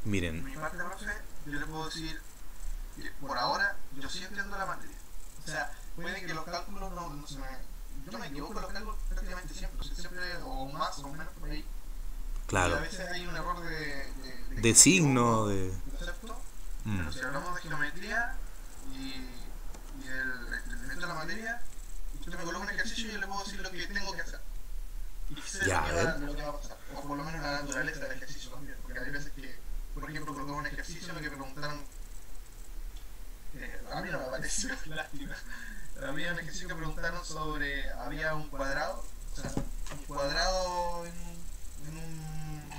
Miren, En mi parte, profe, yo le puedo decir que por ahora yo sí entiendo la materia. O sea, puede que los cálculos no se me... Yo me equivoco en los cálculos prácticamente siempre, o sea, siempre o más o menos por ahí. Y a claro, veces hay un error de que de me signo, equivoco, de... lo acepto, Mm, pero si hablamos de geometría y el entendimiento de la materia, usted me coloca un ejercicio y yo le puedo decir lo que tengo que hacer. Y sé ya, a ver. lo que va a pasar, o por lo menos la naturaleza del ejercicio también, porque hay veces que, por ejemplo, colocaron un ejercicio en el que preguntaron, a mí no me pareció lástima, había un ejercicio que preguntaron sobre, había un cuadrado, o sea, un cuadrado en un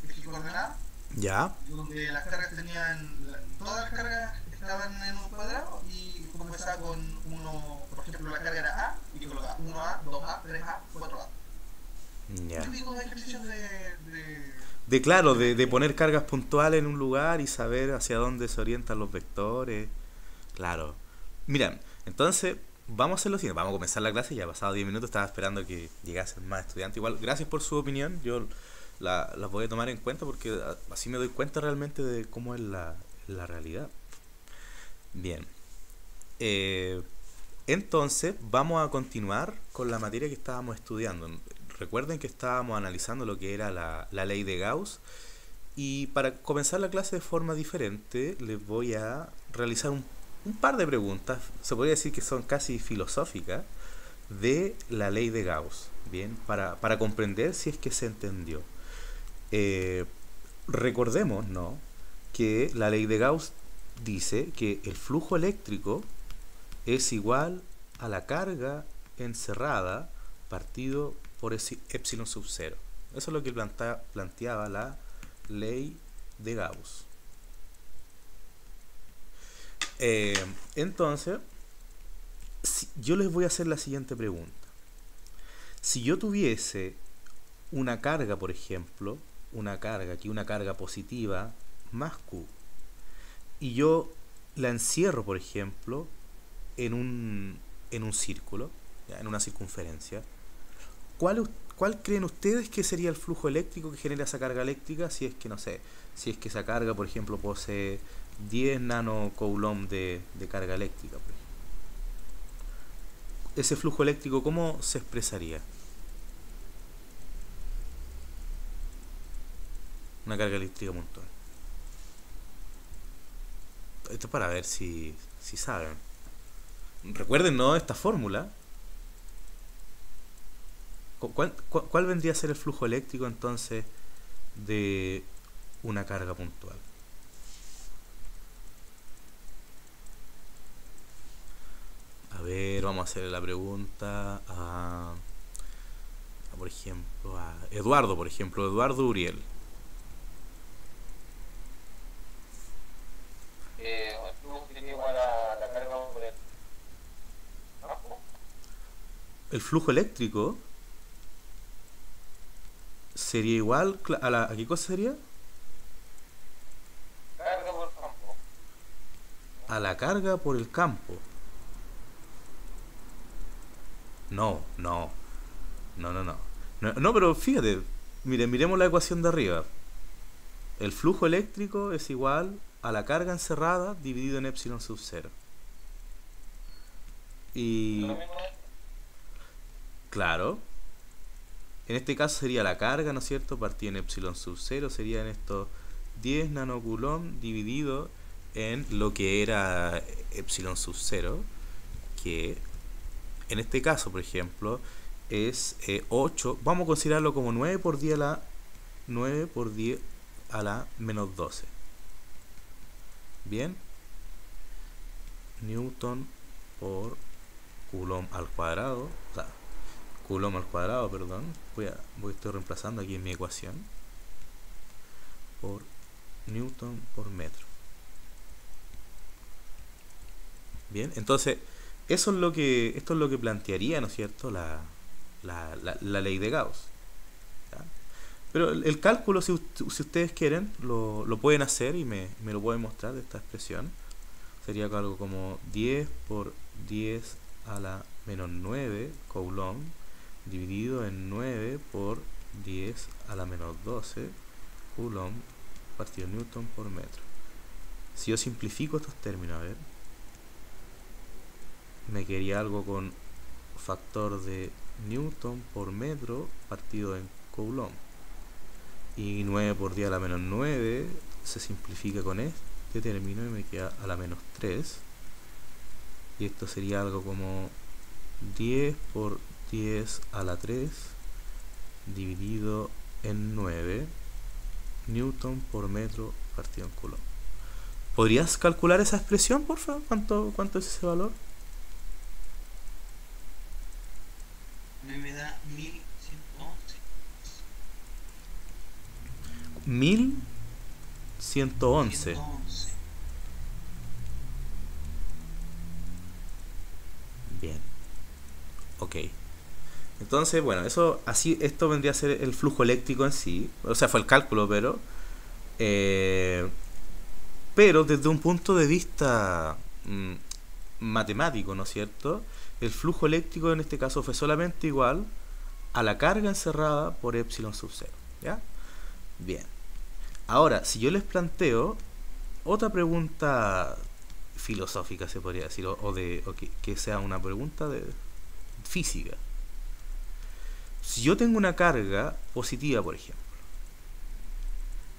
eje coordenada, Ya, donde las cargas tenían, todas las cargas estaban en un cuadrado y comenzaba con uno, por ejemplo, la carga era A y colocaba 1A, 2A, 3A, 4A. ya. Típicos ejercicios De de claro, de geometría. poner cargas puntuales en un lugar y saber hacia dónde se orientan los vectores. Claro. Mira, entonces vamos a hacer lo siguiente. Vamos a comenzar la clase. Ya ha pasado 10 minutos. Estaba esperando que llegasen más estudiantes. Igual, gracias por su opinión. Yo las voy a tomar en cuenta porque así me doy cuenta realmente de cómo es la realidad. Bien. Eh, entonces, vamos a continuar con la materia que estábamos estudiando. Recuerden que estábamos analizando lo que era la ley de Gauss. Y para comenzar la clase de forma diferente, les voy a realizar un par de preguntas, se podría decir que son casi filosóficas, de la ley de Gauss, bien, para comprender si es que se entendió. Eh, recordemos, ¿no?, que la ley de Gauss dice que el flujo eléctrico es igual a la carga encerrada partido por epsilon sub cero. Eso es lo que planteaba la ley de Gauss. Eh, entonces, yo les voy a hacer la siguiente pregunta. Si yo tuviese una carga, por ejemplo, una carga, aquí una carga positiva, más Q, y yo la encierro, por ejemplo, en un círculo, ¿ya?, en una circunferencia, ¿cuál creen ustedes que sería el flujo eléctrico que genera esa carga eléctrica si es que, no sé, si es que esa carga, por ejemplo, posee 10 nanocoulomb de carga eléctrica, por ejemplo? Ese flujo eléctrico, ¿cómo se expresaría? Una carga eléctrica puntual. Esto es para ver si saben. Recuerden, ¿no?, esta fórmula. ¿Cuál vendría a ser el flujo eléctrico entonces de una carga puntual? A ver, vamos a hacer la pregunta por ejemplo, a Eduardo, por ejemplo, Eduardo Uriel. El flujo sería igual a la carga por el campo. El flujo eléctrico sería igual ¿a qué cosa sería? Carga por campo. A la carga por el campo. No, no, no, no, no. No, no, pero fíjate, miremos la ecuación de arriba. El flujo eléctrico es igual a la carga encerrada dividido en epsilon sub cero. Lo Y mismo, claro, en este caso sería la carga, ¿no es cierto?, partida en epsilon sub cero, sería en estos 10 nanocoulomb dividido en lo que era epsilon sub cero, que en este caso, por ejemplo, es 8. Vamos a considerarlo como 9 por 10 a la menos 12. Bien, newton por coulomb al cuadrado, o sea, coulomb al cuadrado, perdón. Estoy reemplazando aquí en mi ecuación por newton por metro. Bien, entonces esto es lo que plantearía, ¿no es cierto?, la ley de Gauss. ¿Ya? Pero el cálculo, si ustedes quieren, lo pueden hacer y me lo pueden mostrar de esta expresión. Sería algo como 10 por 10 a la menos 9 coulomb dividido en 9 por 10 a la menos 12 coulomb partido newton por metro. Si yo simplifico estos términos, a ver, me quedaría algo con factor de newton por metro partido en coulomb. Y 9 por 10 a la menos 9 se simplifica con este término y me queda a la menos 3. Y esto sería algo como 10 por 10 a la 3 dividido en 9 newton por metro partido en coulomb. ¿Podrías calcular esa expresión, por favor? ¿Cuánto es ese valor? A mí me da 1111. 1111. 111. Bien. Ok. Entonces, bueno, esto vendría a ser el flujo eléctrico en sí. O sea, fue el cálculo, pero desde un punto de vista matemático, ¿no es cierto? El flujo eléctrico en este caso fue solamente igual a la carga encerrada por epsilon sub 0. ¿Ya? Bien. Ahora, si yo les planteo otra pregunta filosófica, se podría decir, o que sea una pregunta de física. Si yo tengo una carga positiva, por ejemplo,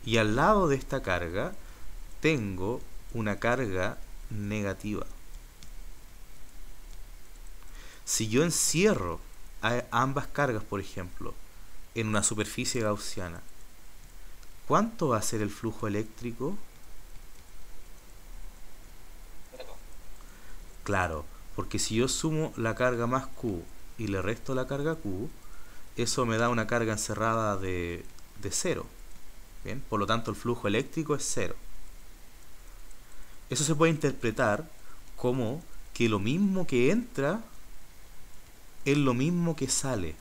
y al lado de esta carga tengo una carga negativa. Si yo encierro a ambas cargas, por ejemplo, en una superficie gaussiana, ¿cuánto va a ser el flujo eléctrico? Claro, porque si yo sumo la carga más Q y le resto la carga Q, eso me da una carga encerrada de 0. Bien, por lo tanto el flujo eléctrico es 0. Eso se puede interpretar como que lo mismo que entra es lo mismo que sale.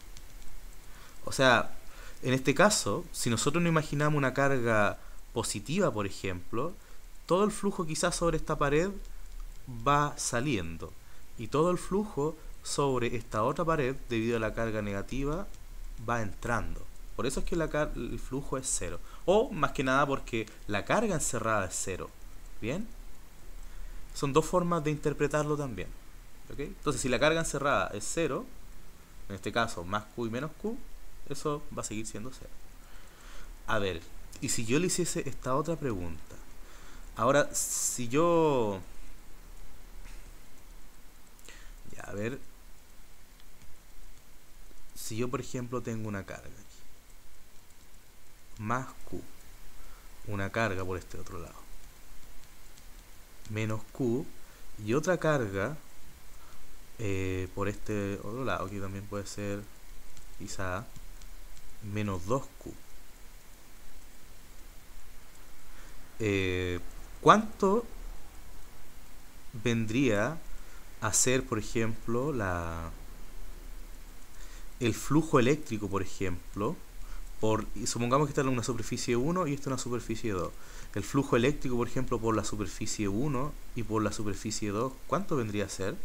O sea, en este caso, si nosotros no imaginamos una carga positiva, por ejemplo, todo el flujo quizás sobre esta pared va saliendo y todo el flujo sobre esta otra pared, debido a la carga negativa, va entrando. Por eso es que el flujo es 0. O más que nada porque la carga encerrada es 0. ¿Bien? Son dos formas de interpretarlo también. ¿Okay? Entonces, si la carga encerrada es 0, en este caso más Q y menos Q, eso va a seguir siendo 0. A ver, y si yo le hiciese esta otra pregunta. Ahora, si yo... Ya, a ver... Si yo, por ejemplo, tengo una carga aquí, más Q, una carga por este otro lado, menos Q y otra carga por este otro lado, que también puede ser quizá menos 2Q. ¿Cuánto vendría a ser, por ejemplo, el flujo eléctrico, por ejemplo, y supongamos que está en una superficie 1 y esta en una superficie 2. El flujo eléctrico, por ejemplo, por la superficie 1 y por la superficie 2, ¿cuánto vendría a ser?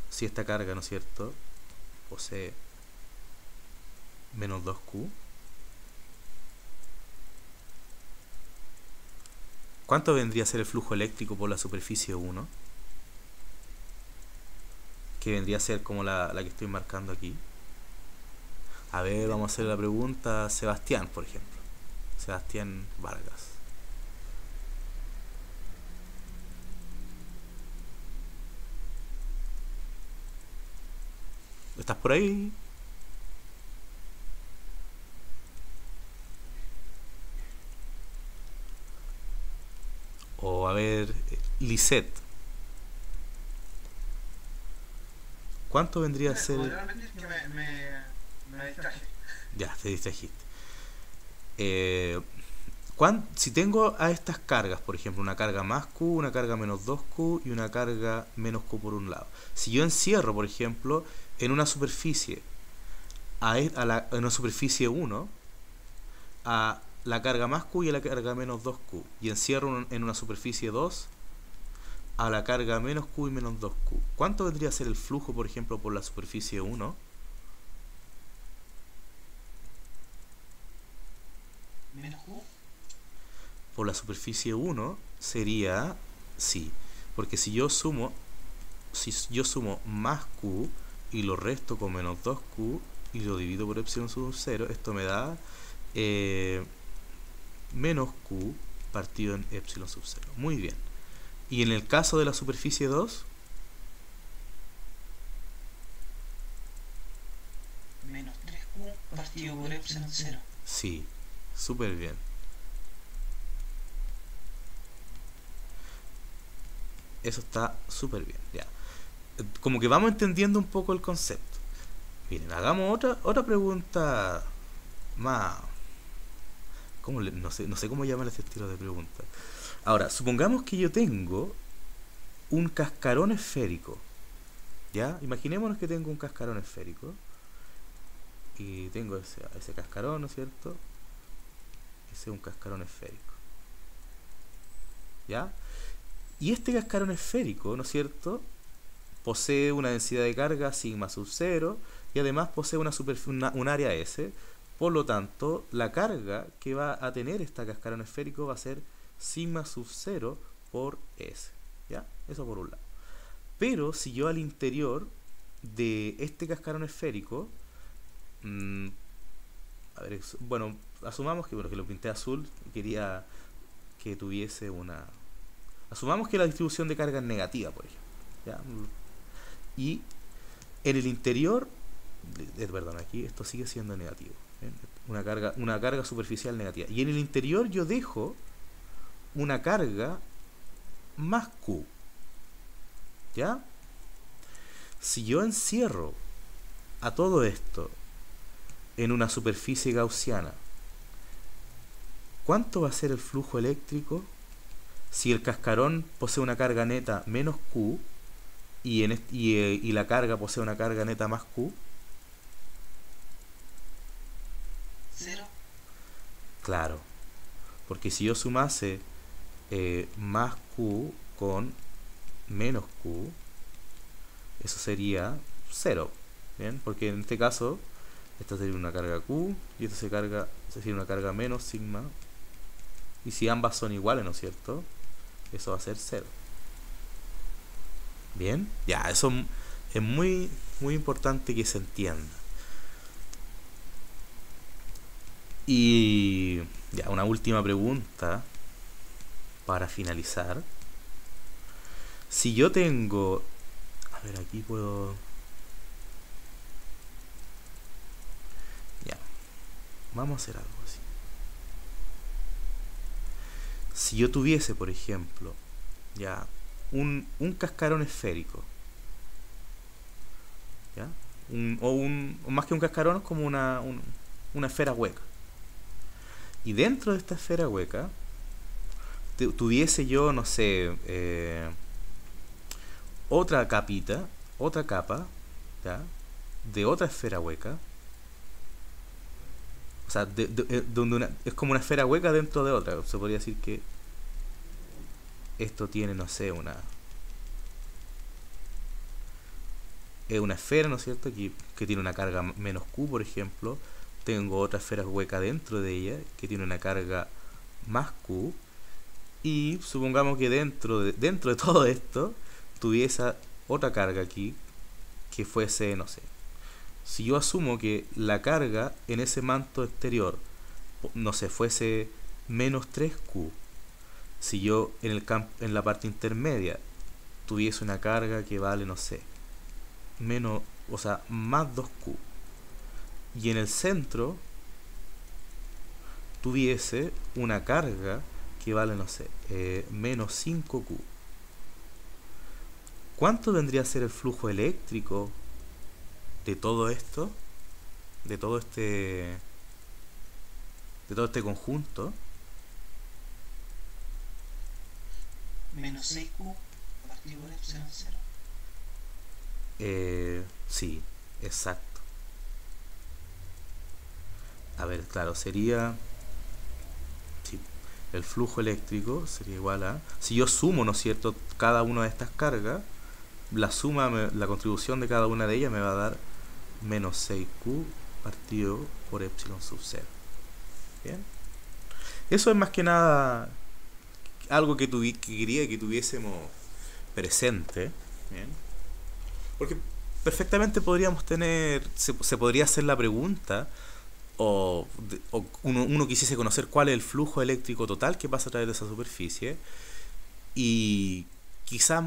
Si esta carga, ¿no es cierto?, posee menos 2Q. ¿Cuánto vendría a ser el flujo eléctrico por la superficie 1? Que vendría a ser como la que estoy marcando aquí. A ver, vamos a hacer la pregunta a Sebastián, por ejemplo. Sebastián Vargas. ¿Estás por ahí? O a ver, Lisette. ¿Cuánto vendría a ser? ¿Podría repetir que me distraje? Ya, te distrajiste. Si tengo a estas cargas, por ejemplo, una carga más Q, una carga menos 2Q y una carga menos Q por un lado. Si yo encierro, por ejemplo, en una superficie, en una superficie 1, a la carga más Q y a la carga menos 2Q, y encierro en una superficie 2, a la carga menos Q y menos 2Q. ¿Cuánto vendría a ser el flujo, por ejemplo, por la superficie 1? Menos Q. Por la superficie 1 sería, sí, porque si yo sumo más Q y lo resto con menos 2Q y lo divido por epsilon sub 0, esto me da menos Q partido en epsilon sub 0. Muy bien. Y en el caso de la superficie 2, Menos 3Q partido por epsilon 0. sí, súper bien. Eso está súper bien, ya. Como que vamos entendiendo un poco el concepto. Miren, hagamos otra pregunta más... no sé cómo llamar ese estilo de pregunta. Ahora, supongamos que yo tengo un cascarón esférico. ¿Ya? Imaginémonos que tengo un cascarón esférico. Y tengo ese cascarón, ¿no es cierto? Ese es un cascarón esférico. ¿Ya? Y este cascarón esférico, ¿no es cierto?, posee una densidad de carga sigma sub 0 y además posee un área S. Por lo tanto, la carga que va a tener este cascarón esférico va a ser sigma sub 0 por S. ¿Ya? Eso por un lado. Pero si yo al interior de este cascarón esférico, bueno, asumamos que lo pinté azul y quería que tuviese una... Asumamos que la distribución de carga es negativa, por ejemplo. ¿Ya? Y en el interior, perdón, aquí esto sigue siendo negativo. ¿Bien? Una carga superficial negativa. Y en el interior yo dejo una carga más Q. ¿Ya? Si yo encierro a todo esto en una superficie gaussiana, ¿cuánto va a ser el flujo eléctrico si el cascarón posee una carga neta menos Q y la carga posee una carga neta más Q? 0. Claro, porque si yo sumase más Q con menos Q, eso sería 0. ¿Bien? Porque en este caso, esta sería una carga Q y esta sería una carga menos sigma. Y si ambas son iguales, ¿no es cierto?, eso va a ser 0. Bien, ya, eso es muy, muy importante que se entienda. Y ya, una última pregunta para finalizar. Si yo tengo... A ver, aquí puedo... Ya, vamos a hacer algo así. Si yo tuviese, por ejemplo, ya un cascarón esférico, ¿ya? O más que un cascarón, es como una esfera hueca. Y dentro de esta esfera hueca tuviese yo, no sé, otra capa, ¿ya?, de otra esfera hueca. O sea, donde es como una esfera hueca dentro de otra. Se podría decir que esto tiene, no sé, es una esfera, ¿no es cierto?, que tiene una carga menos Q, por ejemplo. Tengo otra esfera hueca dentro de ella que tiene una carga más Q. Y supongamos que dentro de todo esto tuviese otra carga aquí que fuese, no sé, si yo asumo que la carga en ese manto exterior, no sé, fuese menos 3Q, si yo en la parte intermedia tuviese una carga que vale, no sé, más 2Q, y en el centro tuviese una carga que vale, no sé, menos 5Q, ¿cuánto vendría a ser el flujo eléctrico de todo esto? De todo este conjunto. Menos 6Q partido por epsilon 0. Sí, exacto. A ver, claro, sería... Sí. el flujo eléctrico sería igual a, si yo sumo, ¿no es cierto?, cada una de estas cargas, la suma, la contribución de cada una de ellas me va a dar menos 6Q partido por epsilon sub 0. Bien, eso es más que nada algo que quería que tuviésemos presente. Bien, porque perfectamente podríamos tener, se podría hacer la pregunta, o uno quisiese conocer cuál es el flujo eléctrico total que pasa a través de esa superficie, y quizás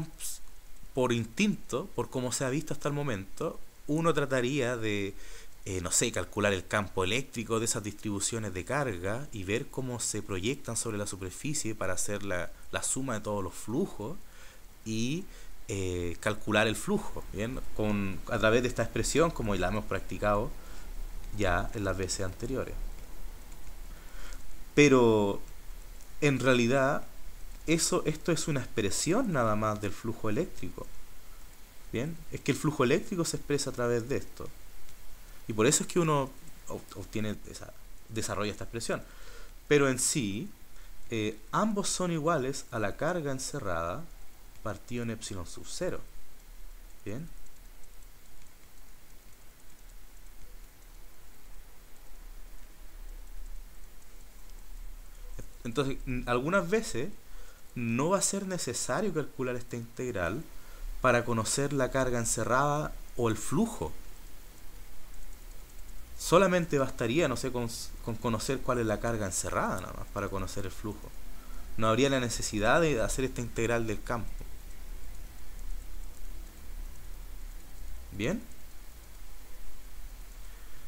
por instinto, por cómo se ha visto hasta el momento, uno trataría de, no sé, calcular el campo eléctrico de esas distribuciones de carga y ver cómo se proyectan sobre la superficie para hacer la suma de todos los flujos y calcular el flujo, ¿bien? A través de esta expresión, como la hemos practicado ya en las veces anteriores. Pero en realidad esto es una expresión nada más del flujo eléctrico. Bien, es que el flujo eléctrico se expresa a través de esto. Y por eso es que uno desarrolla esta expresión. Pero en sí, ambos son iguales a la carga encerrada partido en epsilon sub 0. Bien. Entonces, algunas veces no va a ser necesario calcular esta integral para conocer la carga encerrada o el flujo. Solamente bastaría, no sé, con conocer cuál es la carga encerrada nada más para conocer el flujo. No habría la necesidad de hacer esta integral del campo. ¿Bien?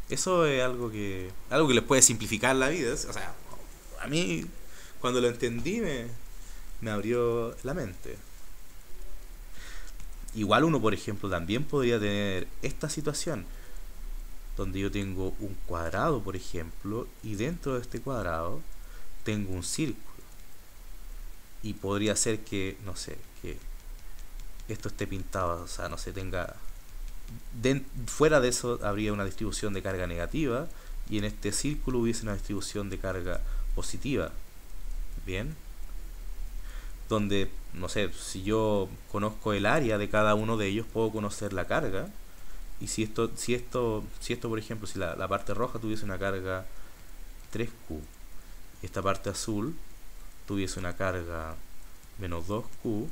Eso es algo que les puede simplificar la vida. O sea, a mí cuando lo entendí me abrió la mente. Igual uno, por ejemplo, también podría tener esta situación donde yo tengo un cuadrado, por ejemplo, y dentro de este cuadrado tengo un círculo. Y podría ser que, no sé, que esto esté pintado, o sea, no sé, tenga... fuera de eso habría una distribución de carga negativa y en este círculo hubiese una distribución de carga positiva. Bien, donde, no sé, si yo conozco el área de cada uno de ellos, puedo conocer la carga. Y si esto por ejemplo, si la parte roja tuviese una carga 3Q y esta parte azul tuviese una carga menos 2Q,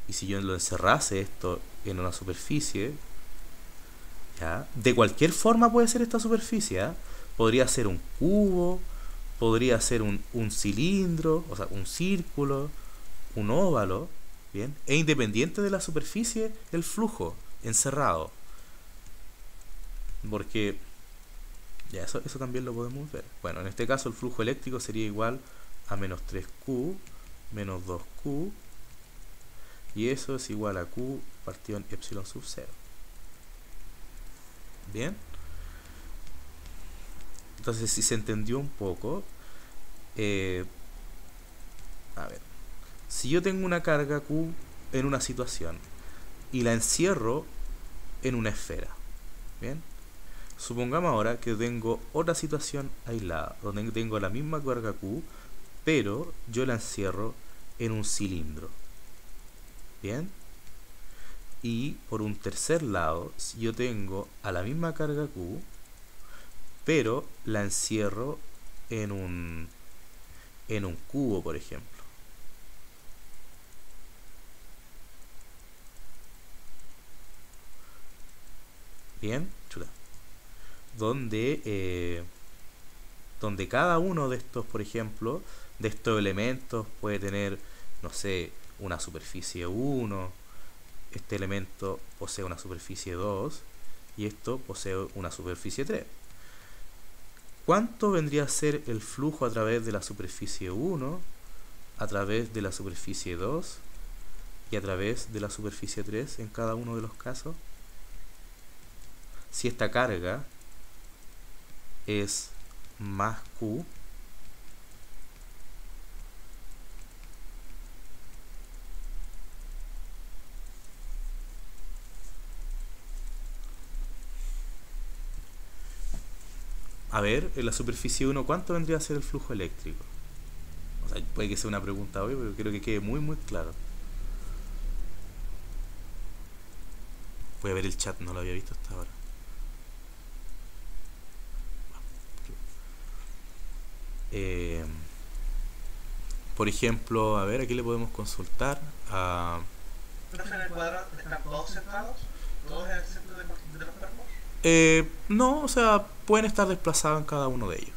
y si yo lo encerrase esto en una superficie, ¿ya? De cualquier forma puede ser esta superficie, ¿ya? Podría ser un cubo, podría ser un cilindro, o sea, un círculo, un óvalo, ¿bien? E independiente de la superficie, el flujo encerrado. Porque ya eso también lo podemos ver. Bueno, en este caso el flujo eléctrico sería igual a menos 3Q menos 2Q, y eso es igual a Q partido en epsilon sub 0. Bien, entonces si se entendió un poco, a ver, si yo tengo una carga Q en una situación y la encierro en una esfera, bien, supongamos ahora que tengo otra situación aislada donde tengo la misma carga Q, pero yo la encierro en un cilindro. Bien, y por un tercer lado, si yo tengo a la misma carga Q, pero la encierro en un cubo, por ejemplo. Bien, chula. Donde cada uno de estos, por ejemplo, de estos elementos puede tener, no sé, una superficie 1, este elemento posee una superficie 2 y esto posee una superficie 3. ¿Cuánto vendría a ser el flujo a través de la superficie 1, a través de la superficie 2 y a través de la superficie 3 en cada uno de los casos? Si esta carga es más Q, a ver, en la superficie 1, ¿cuánto vendría a ser el flujo eléctrico? Puede que sea una pregunta obvia, pero quiero que quede muy muy claro. Voy a ver el chat, no lo había visto hasta ahora. Eh, por ejemplo, a ver, aquí le podemos consultar a... Profe, en el cuadrado están todos centrados, todos en el centro de los cuerpos. no, o sea, pueden estar desplazados en cada uno de ellos.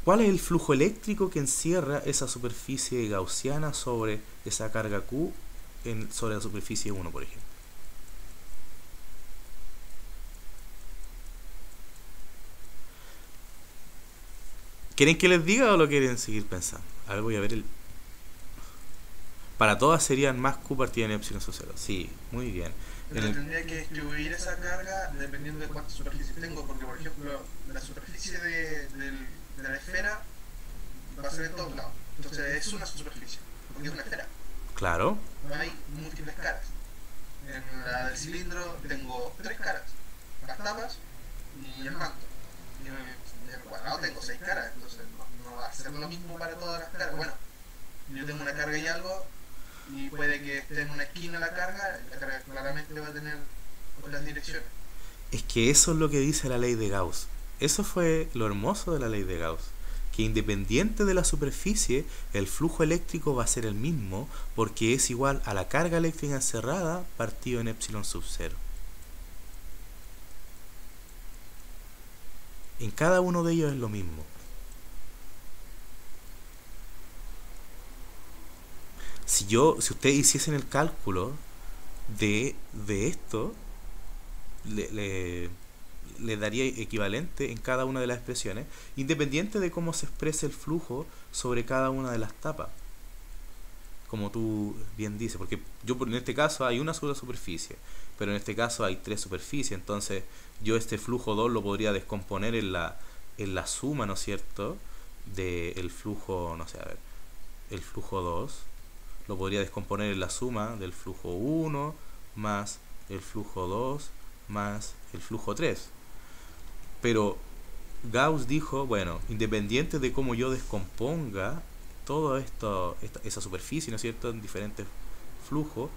¿Cuál es el flujo eléctrico que encierra esa superficie gaussiana sobre esa carga Q sobre la superficie 1, por ejemplo? ¿Quieren que les diga o lo quieren seguir pensando? A ver, voy a ver el... Para todas serían más Q partido en epsilon sub 0. Sí, muy bien. Entonces tendría que distribuir esa carga dependiendo de cuántas superficies tengo, porque por ejemplo la superficie de la esfera va a ser en todos lados. Entonces es una superficie, porque es una esfera. Claro. No hay múltiples caras. En la del cilindro tengo 3 caras, las tapas y el manto. Y en el cuadrado tengo 6 caras, entonces no va a ser lo mismo para todas las caras. Bueno, yo tengo una carga y algo, y puede que esté en una esquina la carga claramente va a tener otras direcciones. Es que eso es lo que dice la ley de Gauss. Eso fue lo hermoso de la ley de Gauss. Que independiente de la superficie, el flujo eléctrico va a ser el mismo porque es igual a la carga eléctrica encerrada partido en epsilon sub 0. En cada uno de ellos es lo mismo. Si ustedes hiciesen el cálculo de esto, le daría equivalente en cada una de las expresiones, independiente de cómo se exprese el flujo sobre cada una de las tapas. Como tú bien dices, porque en este caso hay una sola superficie, pero en este caso hay 3 superficies, entonces yo este flujo 2 lo podría descomponer en la suma, ¿no es cierto? Del flujo, no sé, a ver, el flujo 2 lo podría descomponer en la suma del flujo 1 más el flujo 2 más el flujo 3. Pero Gauss dijo, bueno, independiente de cómo yo descomponga todo esa superficie, ¿no es cierto?, en diferentes flujos,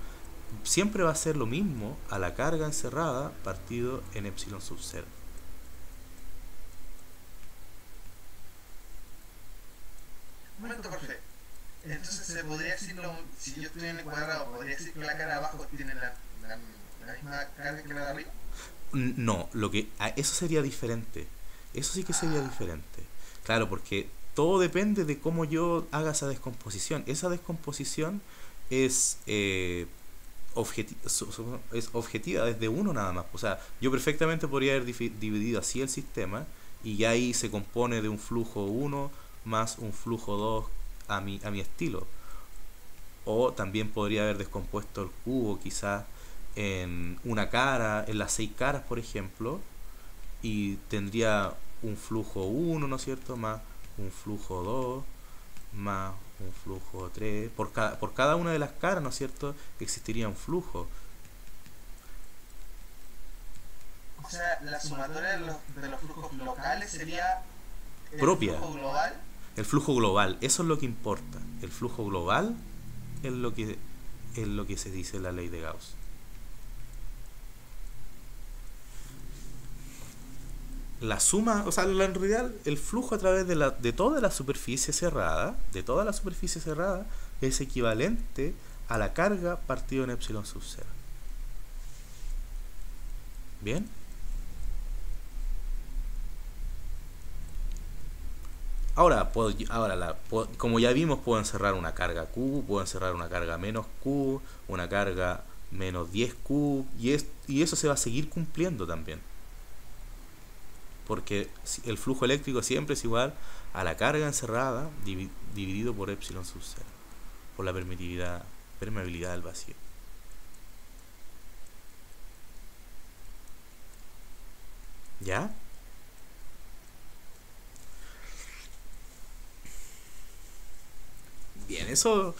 siempre va a ser lo mismo a la carga encerrada partido en epsilon sub 0. Un momento, profe. Entonces se podría decir, si yo estoy en el cuadrado, podría decir que la cara de abajo tiene la misma carga que la de arriba. No, eso sería diferente. Eso sí que sería diferente. Claro, porque todo depende de cómo yo haga esa descomposición. Esa descomposición es objetiva desde uno nada más. O sea, yo perfectamente podría haber dividido así el sistema y ya ahí se compone de un flujo 1 más un flujo 2 a mi estilo. O también podría haber descompuesto el cubo quizás en una cara, en las 6 caras por ejemplo, y tendría un flujo 1, ¿no es cierto?, más un flujo 2 más un flujo 3, por cada una de las caras, ¿no es cierto?, existiría un flujo. O sea, la sumatoria de los flujos locales sería el propia. Flujo global. El flujo global, eso es lo que importa. El flujo global es lo que se dice en la ley de Gauss. La suma, o sea, en realidad el flujo a través de toda la superficie cerrada, es equivalente a la carga partido en epsilon sub 0. ¿Bien? Ahora, como ya vimos, puedo encerrar una carga Q, puedo encerrar una carga menos Q, una carga menos 10Q, y eso se va a seguir cumpliendo también. Porque el flujo eléctrico siempre es igual a la carga encerrada dividido por epsilon sub 0, por la permeabilidad del vacío. ¿Ya? Bien, esto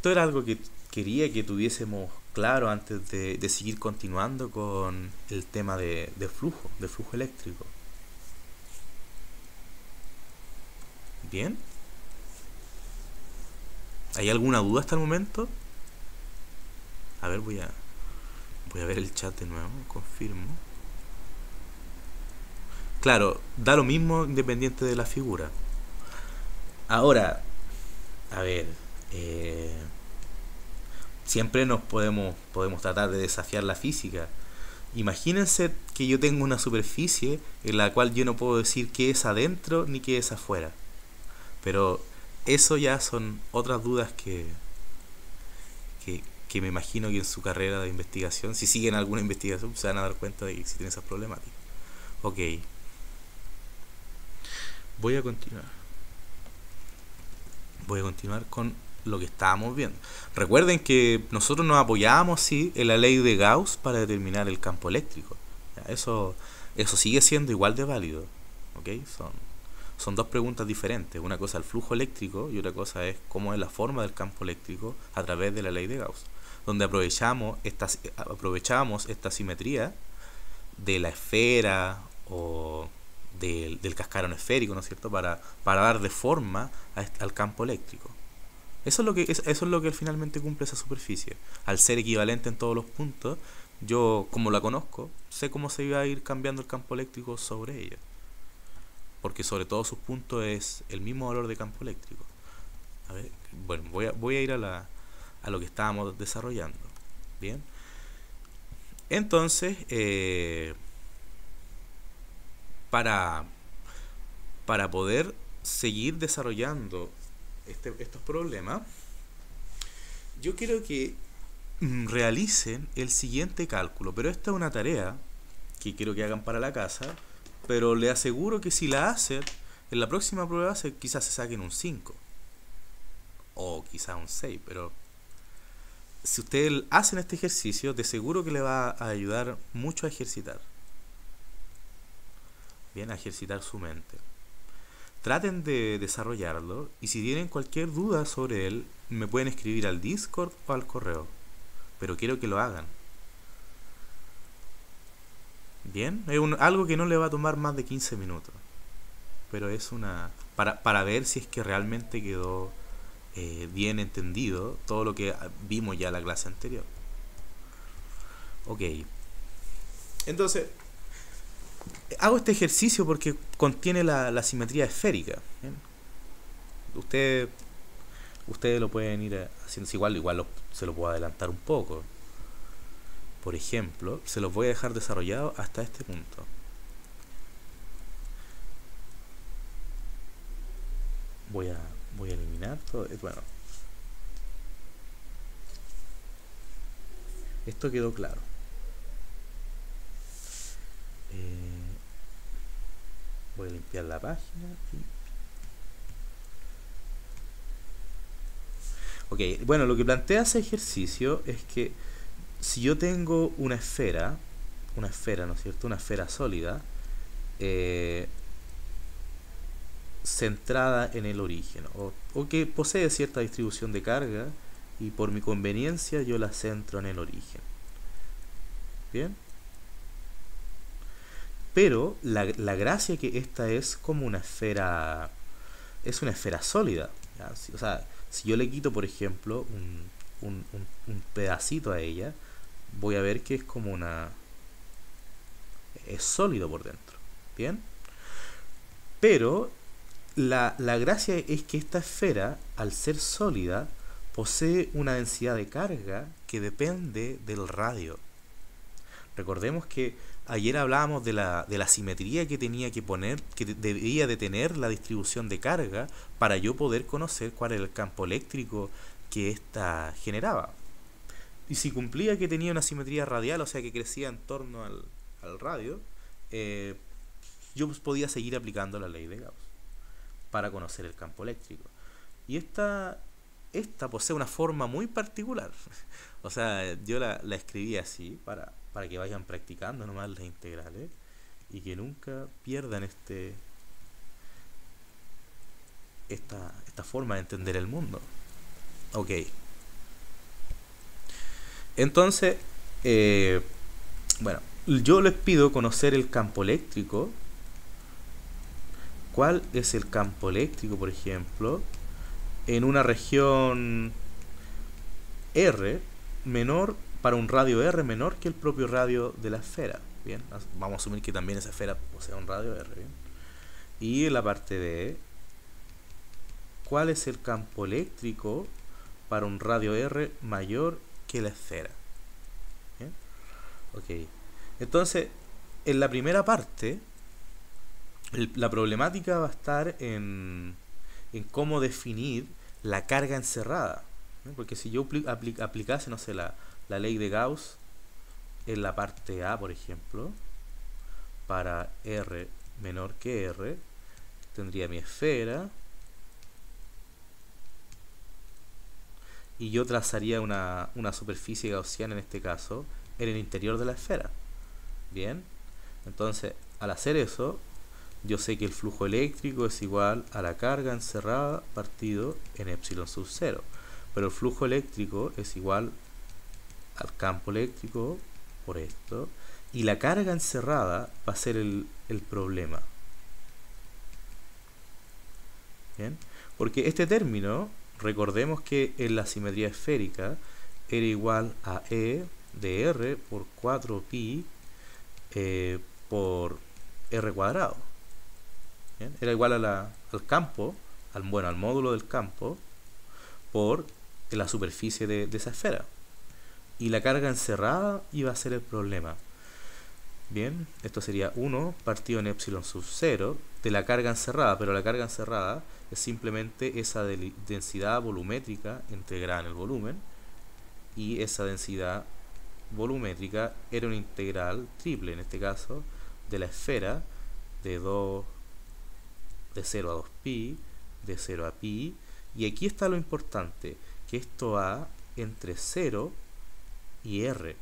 era algo que quería que tuviésemos claro antes de seguir continuando con el tema de flujo eléctrico. Bien. ¿Hay alguna duda hasta el momento? A ver, voy a ver el chat de nuevo, confirmo. Claro, da lo mismo independiente de la figura. Ahora, a ver, siempre nos podemos tratar de desafiar la física. Imagínense que yo tengo una superficie en la cual yo no puedo decir qué es adentro ni qué es afuera. Pero eso ya son otras dudas que me imagino que en su carrera de investigación, si siguen alguna investigación, se van a dar cuenta de que existen esas problemáticas. Ok. Voy a continuar con lo que estábamos viendo. Recuerden que nosotros nos apoyábamos, sí, en la ley de Gauss para determinar el campo eléctrico. Eso sigue siendo igual de válido. ¿Okay? Son dos preguntas diferentes. Una cosa es el flujo eléctrico y otra cosa es cómo es la forma del campo eléctrico a través de la ley de Gauss, donde aprovechamos esta simetría de la esfera o del cascarón esférico, ¿no es cierto?, para dar de forma al campo eléctrico. Eso es lo que finalmente cumple esa superficie. Al ser equivalente en todos los puntos, yo, como la conozco, sé cómo se iba a ir cambiando el campo eléctrico sobre ella. Porque sobre todos sus puntos es el mismo valor de campo eléctrico. A ver, bueno, voy a ir a lo que estábamos desarrollando. Bien. Entonces, para poder seguir desarrollando estos problemas, yo quiero que realicen el siguiente cálculo, pero esta es una tarea que quiero que hagan para la casa, pero les aseguro que si la hacen, en la próxima prueba quizás se saquen un 5 o quizás un 6, pero si ustedes hacen este ejercicio, de seguro que les va a ayudar mucho a ejercitar. Bien, a ejercitar su mente. Traten de desarrollarlo y si tienen cualquier duda sobre él, me pueden escribir al Discord o al correo. Pero quiero que lo hagan. Bien, es algo que no le va a tomar más de 15 minutos. Pero es para ver si es que realmente quedó bien entendido todo lo que vimos ya en la clase anterior. Ok. Entonces, hago este ejercicio porque contiene la simetría esférica. ¿Bien? Ustedes lo pueden ir haciendo igual se lo puedo adelantar un poco. Por ejemplo, se los voy a dejar desarrollado hasta este punto. Voy a eliminar todo. Bueno, esto quedó claro. Voy a limpiar la página. Ok, bueno, lo que plantea ese ejercicio es que si yo tengo una esfera, ¿no es cierto? Una esfera sólida, centrada en el origen, o que posee cierta distribución de carga, y por mi conveniencia yo la centro en el origen. ¿Bien? Pero la gracia que esta es como una esfera, es una esfera sólida, ¿ya? O sea, si yo le quito, por ejemplo, un pedacito a ella, voy a ver que es como es sólido por dentro. ¿Bien? Pero la gracia es que esta esfera, al ser sólida, posee una densidad de carga que depende del radio. Recordemos que ayer hablábamos de la simetría que tenía que poner, que debía de tener la distribución de carga para yo poder conocer cuál era el campo eléctrico que ésta generaba. Y si cumplía que tenía una simetría radial, o sea que crecía en torno al radio, yo podía seguir aplicando la ley de Gauss para conocer el campo eléctrico. Y esta posee una forma muy particular. O sea, yo la escribí así para que vayan practicando nomás las integrales y que nunca pierdan esta forma de entender el mundo. Ok. Entonces, bueno, yo les pido conocer el campo eléctrico. ¿Cuál es el campo eléctrico, por ejemplo, en una región R menor, para un radio R menor que el propio radio de la esfera. Bien, vamos a asumir que también esa esfera posee un radio R. Bien. Y en la parte D, ¿cuál es el campo eléctrico para un radio R mayor que la esfera? ¿Bien? Ok. Entonces, en la primera parte, la problemática va a estar en cómo definir la carga encerrada. ¿Bien? Porque si yo aplicase, no sé, la ley de Gauss en la parte A, por ejemplo, para R menor que R, tendría mi esfera y yo trazaría una superficie gaussiana en este caso en el interior de la esfera. Bien, entonces al hacer eso yo sé que el flujo eléctrico es igual a la carga encerrada partido en epsilon sub 0, pero el flujo eléctrico es igual al campo eléctrico por esto, y la carga encerrada va a ser el problema. Bien, porque este término, recordemos que en la simetría esférica era igual a E de R por 4pi por R cuadrado. Bien, era igual al campo, al módulo del campo por la superficie de esa esfera. Y la carga encerrada iba a ser el problema. Bien, esto sería 1 partido en epsilon sub 0 de la carga encerrada, pero la carga encerrada es simplemente esa densidad volumétrica integrada en el volumen, y esa densidad volumétrica era una integral triple, en este caso, de la esfera de 0 a 2pi, de 0 a pi, y aquí está lo importante, que esto va entre 0 y R,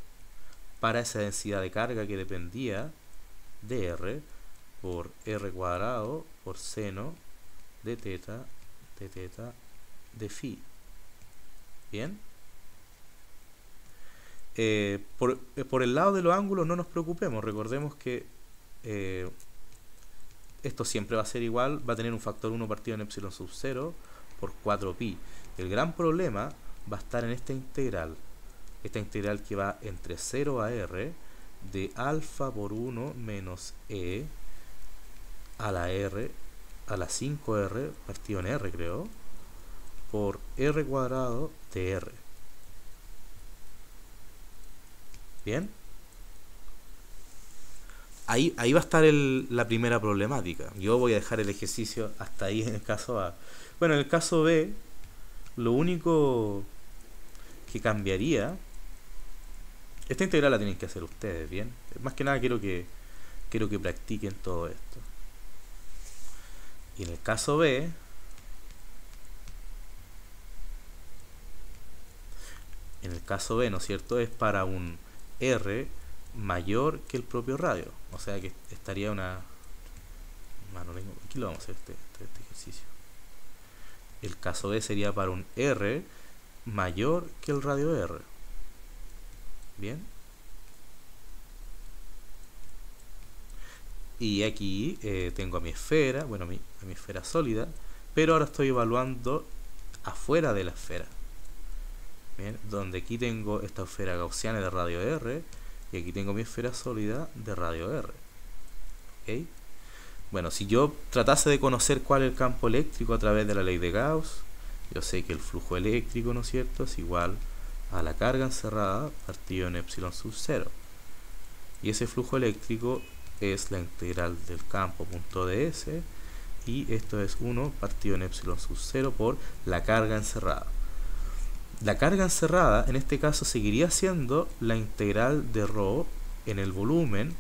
para esa densidad de carga que dependía de R por R cuadrado por seno de teta de phi. Bien, por el lado de los ángulos no nos preocupemos, recordemos que esto siempre va a ser igual, va a tener un factor 1 partido en epsilon sub 0 por 4pi. El gran problema va a estar en esta integral que va entre 0 a R de alfa por 1 menos E a la R a la 5R partido en R, creo, por R cuadrado de R. Bien, ahí va a estar la primera problemática. Yo voy a dejar el ejercicio hasta ahí en el caso A. Bueno, en el caso B, lo único que cambiaría, esta integral la tienen que hacer ustedes, bien. Más que nada quiero que practiquen todo esto. Y en el caso B, ¿no es cierto?, es para un R mayor que el propio radio. O sea que estaría una... Aquí lo vamos a hacer este ejercicio. El caso B sería para un R mayor que el radio R. Bien. Y aquí tengo a mi esfera, bueno, a mi esfera sólida, pero ahora estoy evaluando afuera de la esfera. Bien, donde aquí tengo esta esfera gaussiana de radio R y aquí tengo mi esfera sólida de radio R. ¿Okay? Bueno, si yo tratase de conocer cuál es el campo eléctrico a través de la ley de Gauss, yo sé que el flujo eléctrico, ¿no es cierto?, es igual a la carga encerrada partido en epsilon sub 0. Y ese flujo eléctrico es la integral del campo punto ds, y esto es 1 partido en epsilon sub 0 por la carga encerrada. La carga encerrada en este caso seguiría siendo la integral de ρ en el volumen,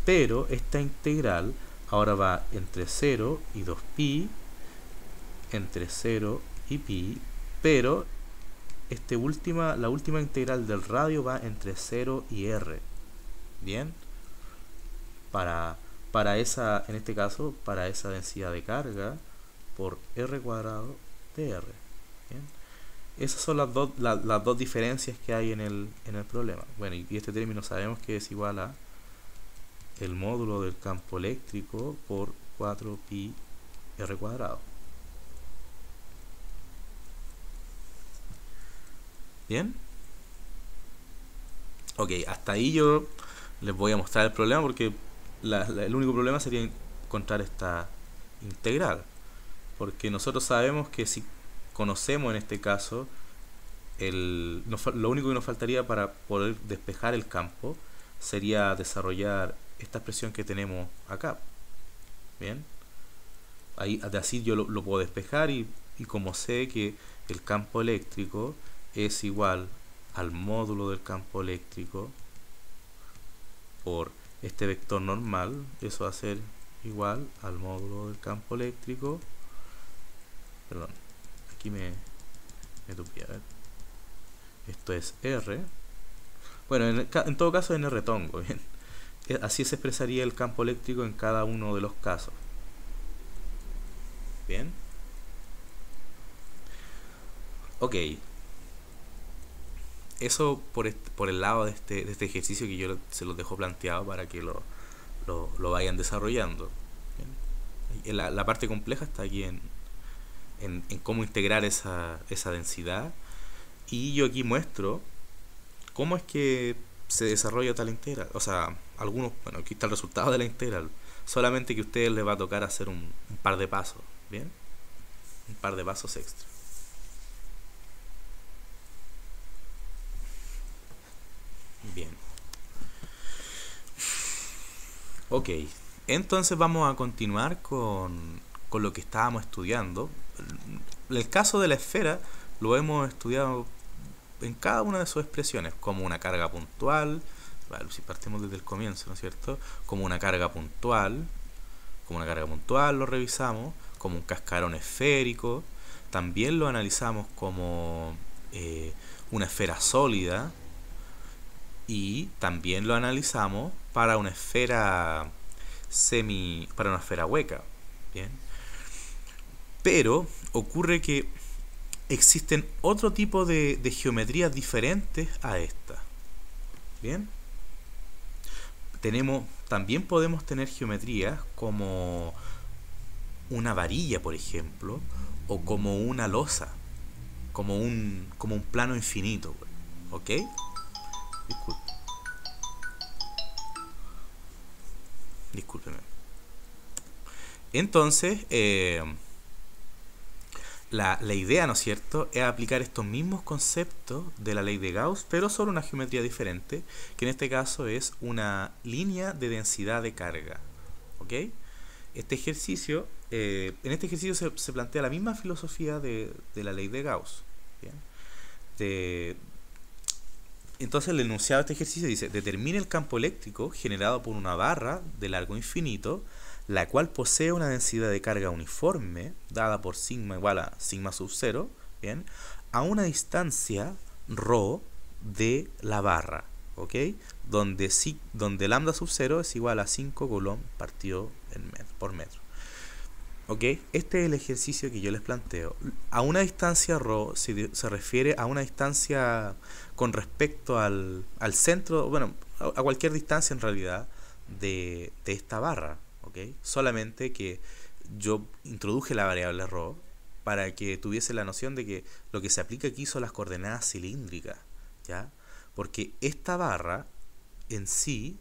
pero esta integral ahora va entre 0 y 2pi, entre 0 y pi, pero la última integral del radio va entre 0 y r. Bien, para esa, en este caso, para esa densidad de carga por r cuadrado de r. Bien, esas son las dos diferencias que hay en el problema. Bueno, y este término sabemos que es igual a el módulo del campo eléctrico por 4pi r cuadrado. ¿Bien? Ok, hasta ahí yo les voy a mostrar el problema porque el único problema sería encontrar esta integral. Porque nosotros sabemos que si conocemos en este caso lo único que nos faltaría para poder despejar el campo sería desarrollar esta expresión que tenemos acá. Bien, ahí así yo lo puedo despejar y como sé que el campo eléctrico es igual al módulo del campo eléctrico por este vector normal, eso va a ser igual al módulo del campo eléctrico. Perdón, aquí me tupí, a ver. Esto es R. Bueno, en todo caso en R tongo, ¿bien? Así se expresaría el campo eléctrico en cada uno de los casos. Bien. Ok. Eso por el lado de este ejercicio que yo se los dejo planteado para que lo vayan desarrollando. Bien. La parte compleja está aquí en cómo integrar esa densidad. Y yo aquí muestro cómo es que se desarrolla tal integral. O sea, bueno, aquí está el resultado de la integral. Solamente que a ustedes les va a tocar hacer un par de pasos. ¿Bien? Un par de pasos extra. Bien. Ok. Entonces vamos a continuar con lo que estábamos estudiando. El caso de la esfera lo hemos estudiado en cada una de sus expresiones, como una carga puntual, vale, si partimos desde el comienzo, ¿no es cierto? Como una carga puntual lo revisamos, como un cascarón esférico, también lo analizamos como una esfera sólida, y también lo analizamos para una esfera para una esfera hueca, ¿bien? Pero ocurre que existen otro tipo de geometrías diferentes a esta. Bien. También podemos tener geometrías como una varilla, por ejemplo, o como una losa, como un plano infinito. ¿Ok? Discúlpeme. Entonces, la idea, ¿no es cierto?, es aplicar estos mismos conceptos de la ley de Gauss, pero sobre una geometría diferente, que en este caso es una línea de densidad de carga. ¿Ok? En este ejercicio se plantea la misma filosofía de la ley de Gauss. ¿Bien? Entonces el enunciado de este ejercicio dice: determine el campo eléctrico generado por una barra de largo infinito, la cual posee una densidad de carga uniforme, dada por sigma igual a sigma sub 0, ¿bien?, a una distancia ρ de la barra, ¿ok? Donde lambda sub 0 es igual a 5 coulomb partido por metro. ¿Ok? Este es el ejercicio que yo les planteo. A una distancia ρ se refiere a una distancia con respecto al centro, bueno, a cualquier distancia en realidad de esta barra. ¿Okay? Solamente que yo introduje la variable ρ para que tuviese la noción de que lo que se aplica aquí son las coordenadas cilíndricas, ¿ya? Porque esta barra en sí,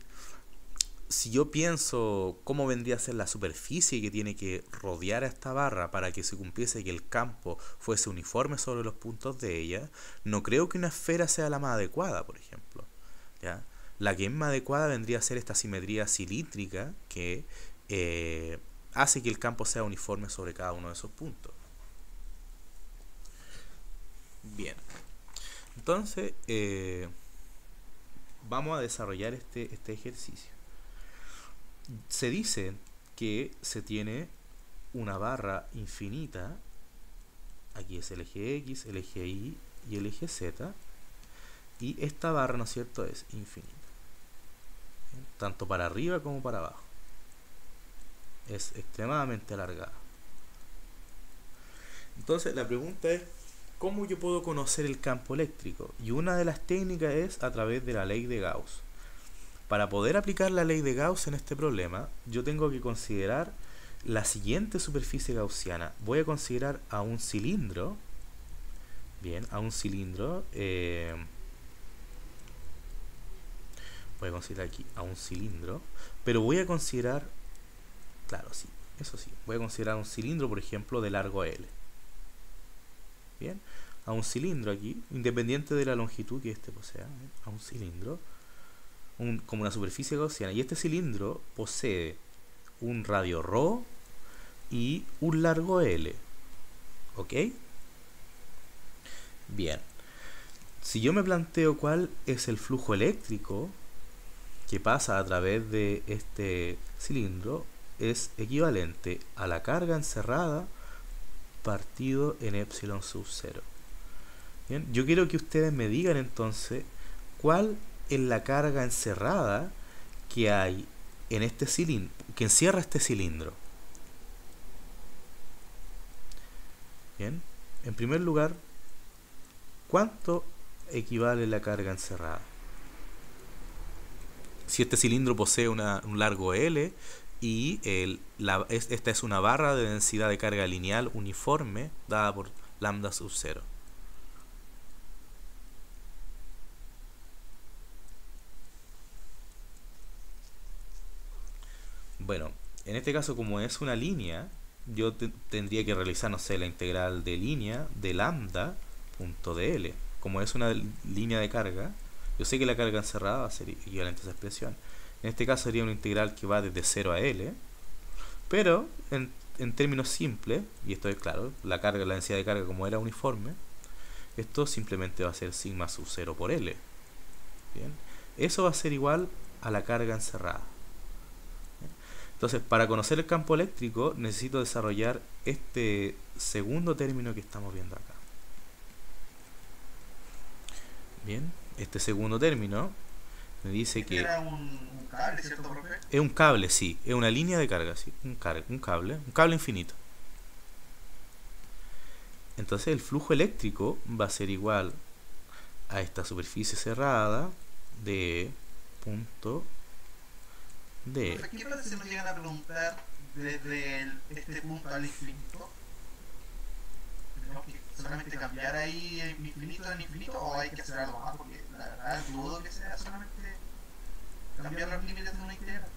si yo pienso cómo vendría a ser la superficie que tiene que rodear a esta barra para que se cumpliese que el campo fuese uniforme sobre los puntos de ella, no creo que una esfera sea la más adecuada, por ejemplo, ¿ya? La que es más adecuada vendría a ser esta simetría cilíndrica que hace que el campo sea uniforme sobre cada uno de esos puntos. Bien, entonces vamos a desarrollar este ejercicio. Se dice que se tiene una barra infinita, aquí es el eje X, el eje Y y el eje Z, y esta barra, ¿no es cierto?, es infinita, ¿bien?, tanto para arriba como para abajo. Es extremadamente alargada. Entonces la pregunta es: ¿cómo yo puedo conocer el campo eléctrico? Y una de las técnicas es a través de la ley de Gauss. Para poder aplicar la ley de Gauss en este problema, yo tengo que considerar la siguiente superficie gaussiana. Voy a considerar a un cilindro Bien, a un cilindro. Voy a considerar aquí a un cilindro. Pero voy a considerar... Claro, sí, eso sí. Voy a considerar un cilindro, por ejemplo, de largo L. Bien, a un cilindro aquí, independiente de la longitud que éste posea, ¿bien? A un cilindro, como una superficie gaussiana. Y este cilindro posee un radio ρ y un largo L. ¿Ok? Bien. Si yo me planteo cuál es el flujo eléctrico que pasa a través de este cilindro, es equivalente a la carga encerrada partido en epsilon sub 0. Bien, yo quiero que ustedes me digan entonces cuál es la carga encerrada que hay en este cilindro, que encierra este cilindro. Bien, en primer lugar, ¿cuánto equivale la carga encerrada? Si este cilindro posee un largo L y esta es una barra de densidad de carga lineal uniforme dada por lambda sub 0. Bueno, en este caso, como es una línea, yo tendría que realizar, no sé, la integral de línea de lambda punto de L. Como es una línea de carga, yo sé que la carga encerrada va a ser equivalente a esa expresión. En este caso sería una integral que va desde 0 a L, pero en términos simples, y esto es claro, la densidad de carga como era uniforme, esto simplemente va a ser sigma sub 0 por L. Bien, eso va a ser igual a la carga encerrada. Entonces, para conocer el campo eléctrico, necesito desarrollar este segundo término que estamos viendo acá. Bien, este segundo término me dice que... Era un cable, ¿cierto, profe? Es un cable, sí, es una línea de carga, sí, un cable infinito. Entonces, el flujo eléctrico va a ser igual a esta superficie cerrada de punto D. ¿Qué pasa si nos llegan a preguntar desde este punto al infinito? ¿Tenemos que solamente cambiar ahí el infinito en infinito o hay que hacer algo más? Porque la verdad dudo que sea solamente cambiar los límites de una integral.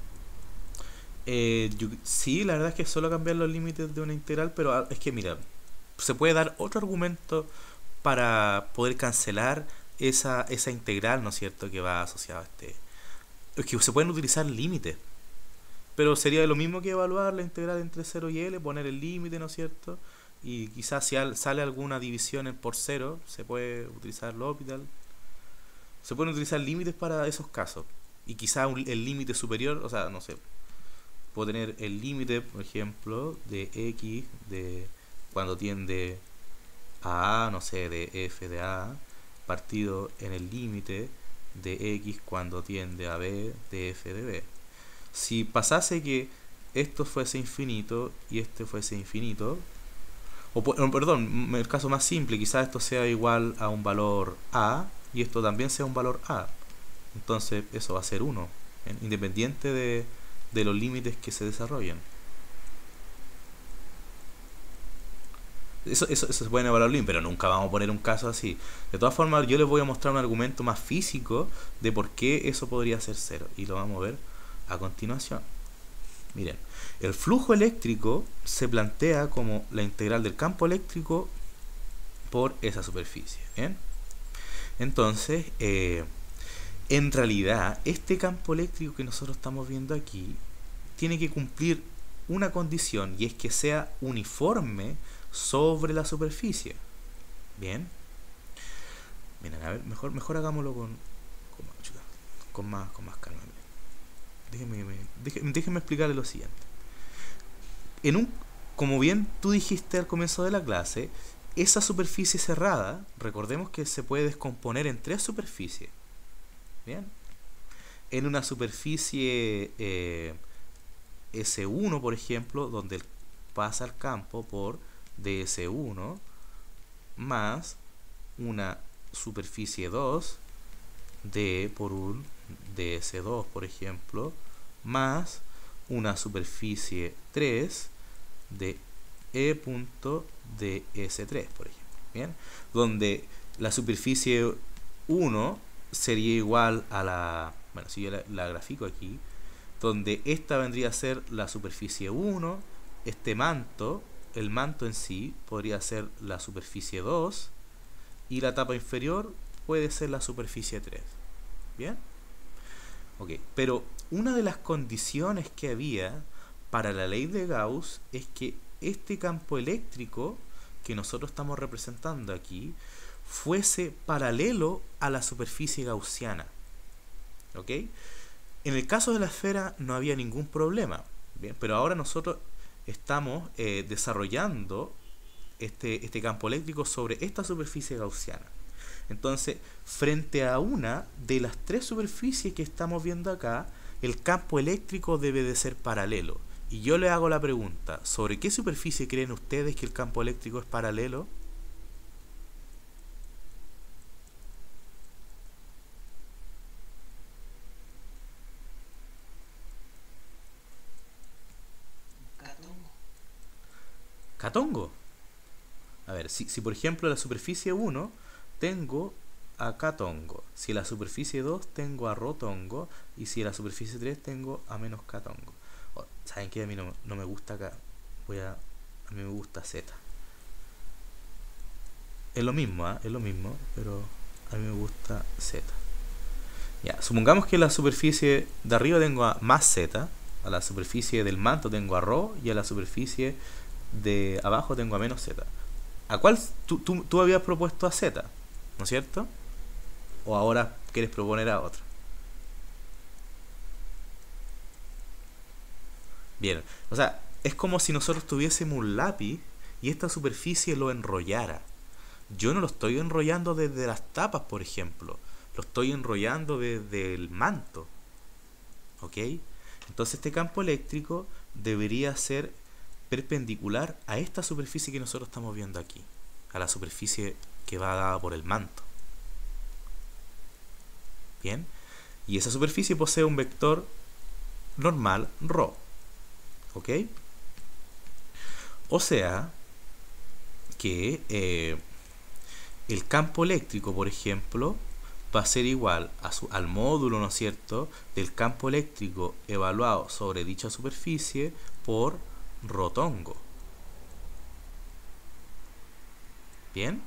Sí, la verdad es que es solo cambiar los límites de una integral, pero es que mira, se puede dar otro argumento para poder cancelar esa integral, ¿no es cierto?, que va asociada a este... Es que se pueden utilizar límites, pero sería lo mismo que evaluar la integral entre 0 y L, poner el límite, ¿no es cierto? Y quizás si sale alguna división por 0, se puede utilizar L'Hopital. Se pueden utilizar límites para esos casos. Y quizás el límite superior, o sea, no sé, puedo tener el límite, por ejemplo, de X, de cuando tiende a A, no sé, de F de A, partido en el límite de X cuando tiende a B, de F de B. Si pasase que esto fuese infinito y este fuese infinito, perdón, el caso más simple, quizás esto sea igual a un valor A y esto también sea un valor A, entonces eso va a ser 1, ¿bien?, independiente de los límites que se desarrollen. Eso se puede evaluar bien, pero nunca vamos a poner un caso así. De todas formas, yo les voy a mostrar un argumento más físico de por qué eso podría ser 0, y lo vamos a ver a continuación. Miren, el flujo eléctrico se plantea como la integral del campo eléctrico por esa superficie, ¿bien? Entonces, en realidad, este campo eléctrico que nosotros estamos viendo aquí tiene que cumplir una condición, y es que sea uniforme sobre la superficie. Bien. Miren, a ver, mejor hagámoslo con más calma. Déjenme explicarles lo siguiente. Como bien tú dijiste al comienzo de la clase, esa superficie cerrada, recordemos que se puede descomponer en 3 superficies. Bien. En una superficie S1, por ejemplo, donde pasa el campo por DS1, más una superficie 2 D por un DS2, por ejemplo, más una superficie 3 de E.ds3, por ejemplo. Bien, donde la superficie 1 sería igual a la, bueno, si yo la grafico aquí, donde esta vendría a ser la superficie 1, este manto, el manto en sí, podría ser la superficie 2, y la tapa inferior puede ser la superficie 3. ¿Bien? Ok, pero una de las condiciones que había para la ley de Gauss es que este campo eléctrico que nosotros estamos representando aquí fuese paralelo a la superficie gaussiana. ¿Ok? En el caso de la esfera no había ningún problema. Bien, pero ahora nosotros estamos desarrollando este campo eléctrico sobre esta superficie gaussiana. Entonces, frente a una de las tres superficies que estamos viendo acá, el campo eléctrico debe de ser paralelo. Y yo le hago la pregunta, ¿sobre qué superficie creen ustedes que el campo eléctrico es paralelo? Catongo. Catongo. A ver, si por ejemplo la superficie 1 tengo a catongo, si la superficie 2 tengo a rotongo, y si la superficie 3 tengo a menos catongo. Oh, ¿saben qué? A mí no me gusta acá. A mí me gusta Z. Es lo mismo, ¿eh? Es lo mismo, pero a mí me gusta Z. Ya, supongamos que la superficie de arriba tengo a más Z, a la superficie del manto tengo a ρ, y a la superficie de abajo tengo a menos Z. ¿A cuál tú habías propuesto a Z? ¿No es cierto? ¿O ahora quieres proponer a otra? Bien, o sea, es como si nosotros tuviésemos un lápiz y esta superficie lo enrollara. Yo no lo estoy enrollando desde las tapas, por ejemplo. Lo estoy enrollando desde el manto. ¿Ok? Entonces este campo eléctrico debería ser perpendicular a esta superficie que nosotros estamos viendo aquí. A la superficie que va dada por el manto. Bien. Y esa superficie posee un vector normal ρ. ¿Ok? O sea que el campo eléctrico, por ejemplo, va a ser igual al módulo, ¿no es cierto?, del campo eléctrico evaluado sobre dicha superficie por rotongo. ¿Bien?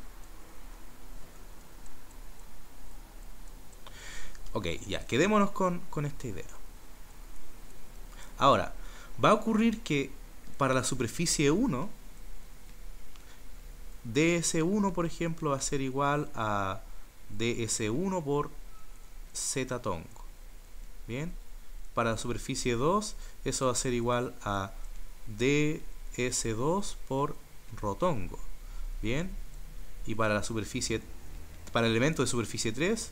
Ok, ya, quedémonos con esta idea. Ahora, va a ocurrir que para la superficie 1, ds1, por ejemplo, va a ser igual a ds1 por z tongo. Bien. Para la superficie 2, eso va a ser igual a ds2 por rotongo. Bien. Y para para el elemento de superficie 3,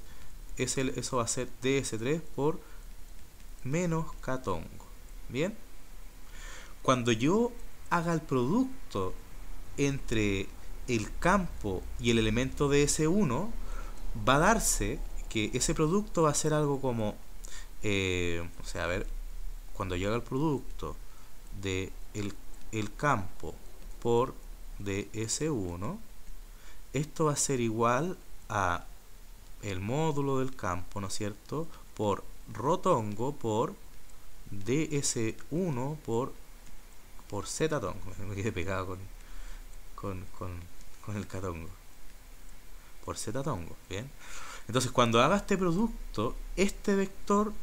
eso va a ser ds3 por menos catongo. Bien. Cuando yo haga el producto entre el campo y el elemento de ds1, va a darse que ese producto va a ser algo como, o sea, a ver, cuando yo haga el producto de el campo por ds1, esto va a ser igual a el módulo del campo, ¿no es cierto?, por rotongo por ds1 por z tongo. Me quedé pegado con el catongo. Por z tongo, ¿bien? Entonces, cuando haga este producto, este vector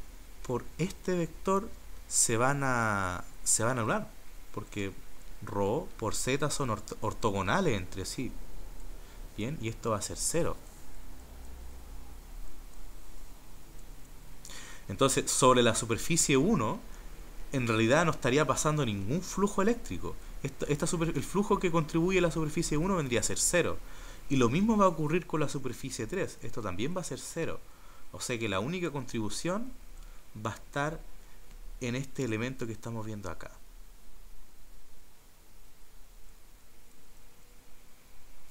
por este vector se van a anular, porque ρ por z son ortogonales entre sí. Bien, y esto va a ser 0. Entonces, sobre la superficie 1, en realidad no estaría pasando ningún flujo eléctrico. El flujo que contribuye a la superficie 1 vendría a ser 0. Y lo mismo va a ocurrir con la superficie 3. Esto también va a ser 0. O sea que la única contribución va a estar en este elemento que estamos viendo acá.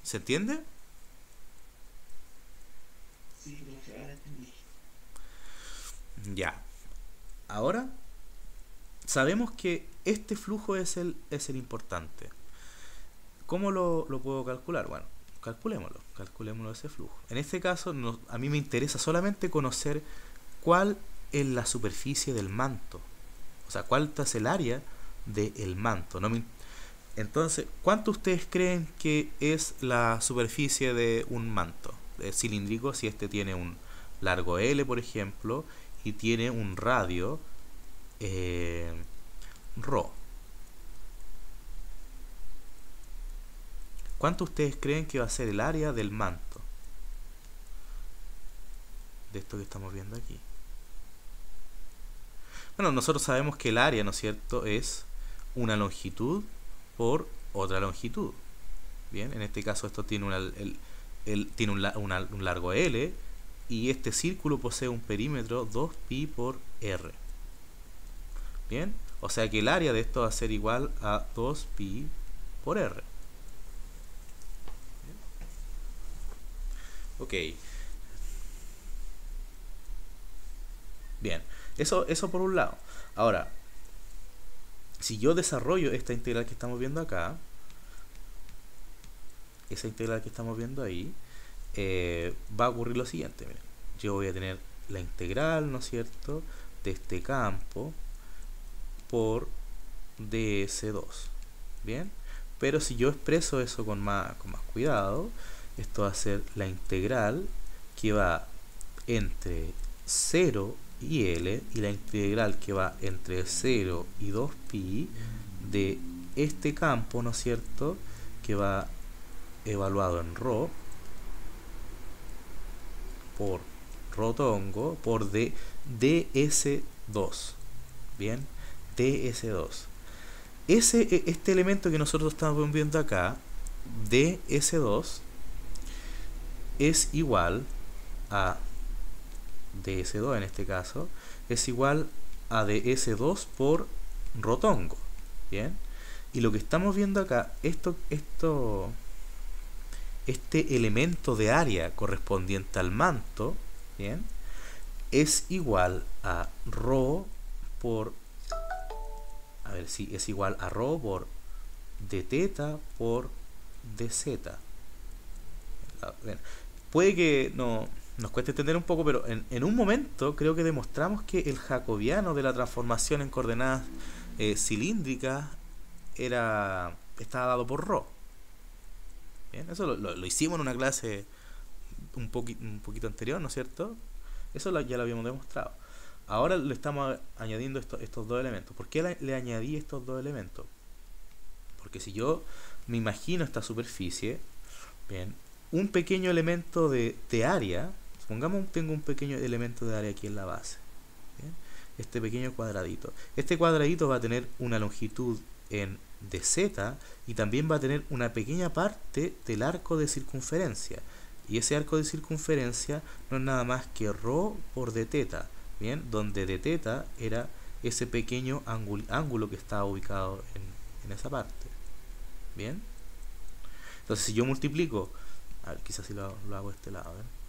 ¿Se entiende? Sí, profe, ahora entendí. Ya. Ahora sabemos que este flujo es el importante. ¿Cómo lo puedo calcular? Bueno, calculémoslo ese flujo. En este caso, a mí me interesa solamente conocer cuál es la superficie del manto. O sea, cuál es el área del manto. Entonces, ¿cuánto ustedes creen que es la superficie de un manto cilíndrico si este tiene un largo L, por ejemplo, y tiene un radio ρ? ¿Cuánto ustedes creen que va a ser el área del manto de esto que estamos viendo aquí? Bueno, nosotros sabemos que el área, ¿no es cierto?, es una longitud por otra longitud. Bien, en este caso esto tiene tiene un largo L, y este círculo posee un perímetro 2pi por r. Bien, o sea que el área de esto va a ser igual a 2pi por r. Ok. Bien, eso por un lado. Ahora, si yo desarrollo esta integral que estamos viendo acá, esa integral que estamos viendo ahí, va a ocurrir lo siguiente. Miren, yo voy a tener la integral, ¿no es cierto?, de este campo por ds2. Bien, pero si yo expreso eso con más cuidado, esto va a ser la integral que va entre 0 y L, y la integral que va entre 0 y 2pi de este campo, ¿no es cierto?, que va evaluado en ρ por rotongo por ds2. Bien, ds2. Este elemento que nosotros estamos viendo acá, ds2, es igual a ds2, en este caso, es igual a ds2 por rotongo. Bien, y lo que estamos viendo acá, este elemento de área correspondiente al manto, bien, es igual a ρ por, es igual a ρ por dθ por dz. Bien, puede que nos cueste entender un poco, pero en un momento creo que demostramos que el jacobiano de la transformación en coordenadas cilíndricas estaba dado por ρ. Bien, eso lo hicimos en una clase un poquito anterior, ¿no es cierto? Eso ya lo habíamos demostrado. Ahora le estamos añadiendo estos dos elementos. ¿Por qué le añadí estos dos elementos? Porque si yo me imagino esta superficie, bien, un pequeño elemento de área, supongamos que tengo un pequeño elemento de área aquí en la base, bien, este pequeño cuadradito. Este cuadradito va a tener una longitud en dz, y también va a tener una pequeña parte del arco de circunferencia, y ese arco de circunferencia no es nada más que ρ por dθ, bien, donde dθ era ese pequeño ángulo que estaba ubicado en esa parte. Bien, entonces si yo multiplico, a ver, quizás si lo hago de este lado, ¿ven?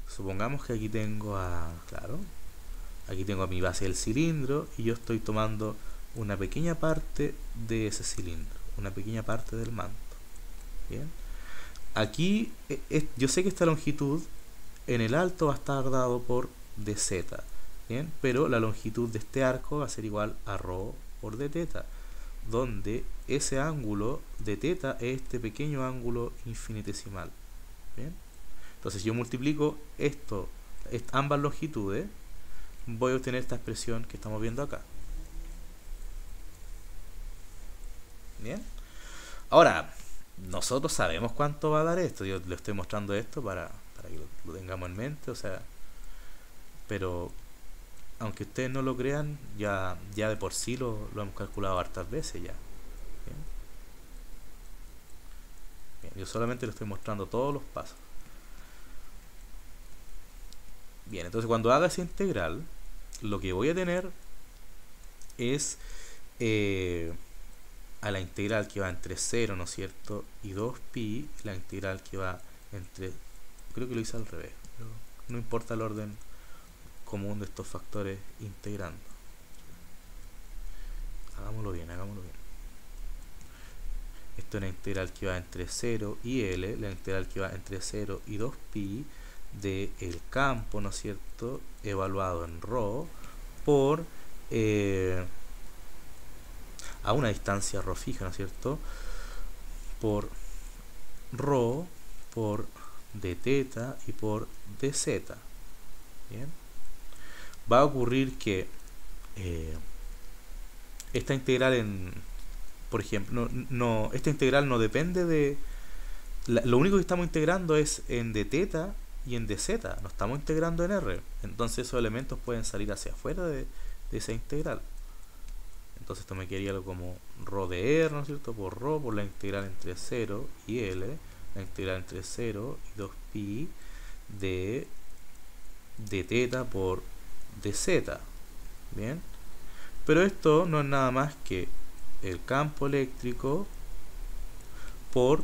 Supongamos que aquí tengo aquí tengo a mi base del cilindro, y yo estoy tomando una pequeña parte de ese cilindro, una pequeña parte del manto. Bien, aquí yo sé que esta longitud en el alto va a estar dado por dz, bien, pero la longitud de este arco va a ser igual a ρ por dθ, donde ese ángulo dθ es este pequeño ángulo infinitesimal. Bien, entonces si yo multiplico ambas longitudes, voy a obtener esta expresión que estamos viendo acá. Bien, ahora nosotros sabemos cuánto va a dar esto. Yo le estoy mostrando esto para que lo tengamos en mente, o sea, pero aunque ustedes no lo crean, ya de por sí lo hemos calculado hartas veces ya. Bien. Bien, yo solamente le estoy mostrando todos los pasos. Bien, entonces cuando haga esa integral, lo que voy a tener es a la integral que va entre 0, ¿no es cierto?, y 2pi, la integral que va entre, creo que lo hice al revés, pero no importa el orden común de estos factores integrando. hagámoslo bien, hagámoslo bien. Esto es una integral que va entre 0 y L, la integral que va entre 0 y 2pi del campo, ¿no es cierto?, evaluado en ρ por a una distancia ρ fija, ¿no es cierto?, por ρ por d θ y por dz. Bien, va a ocurrir que esta integral por ejemplo, esta integral no depende de lo único que estamos integrando es en dθ y en dz, no estamos integrando en r, entonces esos elementos pueden salir hacia afuera de esa integral. Entonces esto me quedaría algo como ρ de r, ¿no es cierto?, por ρ por la integral entre 0 y L, la integral entre 0 y 2pi de dθ por dz. Bien, pero esto no es nada más que el campo eléctrico por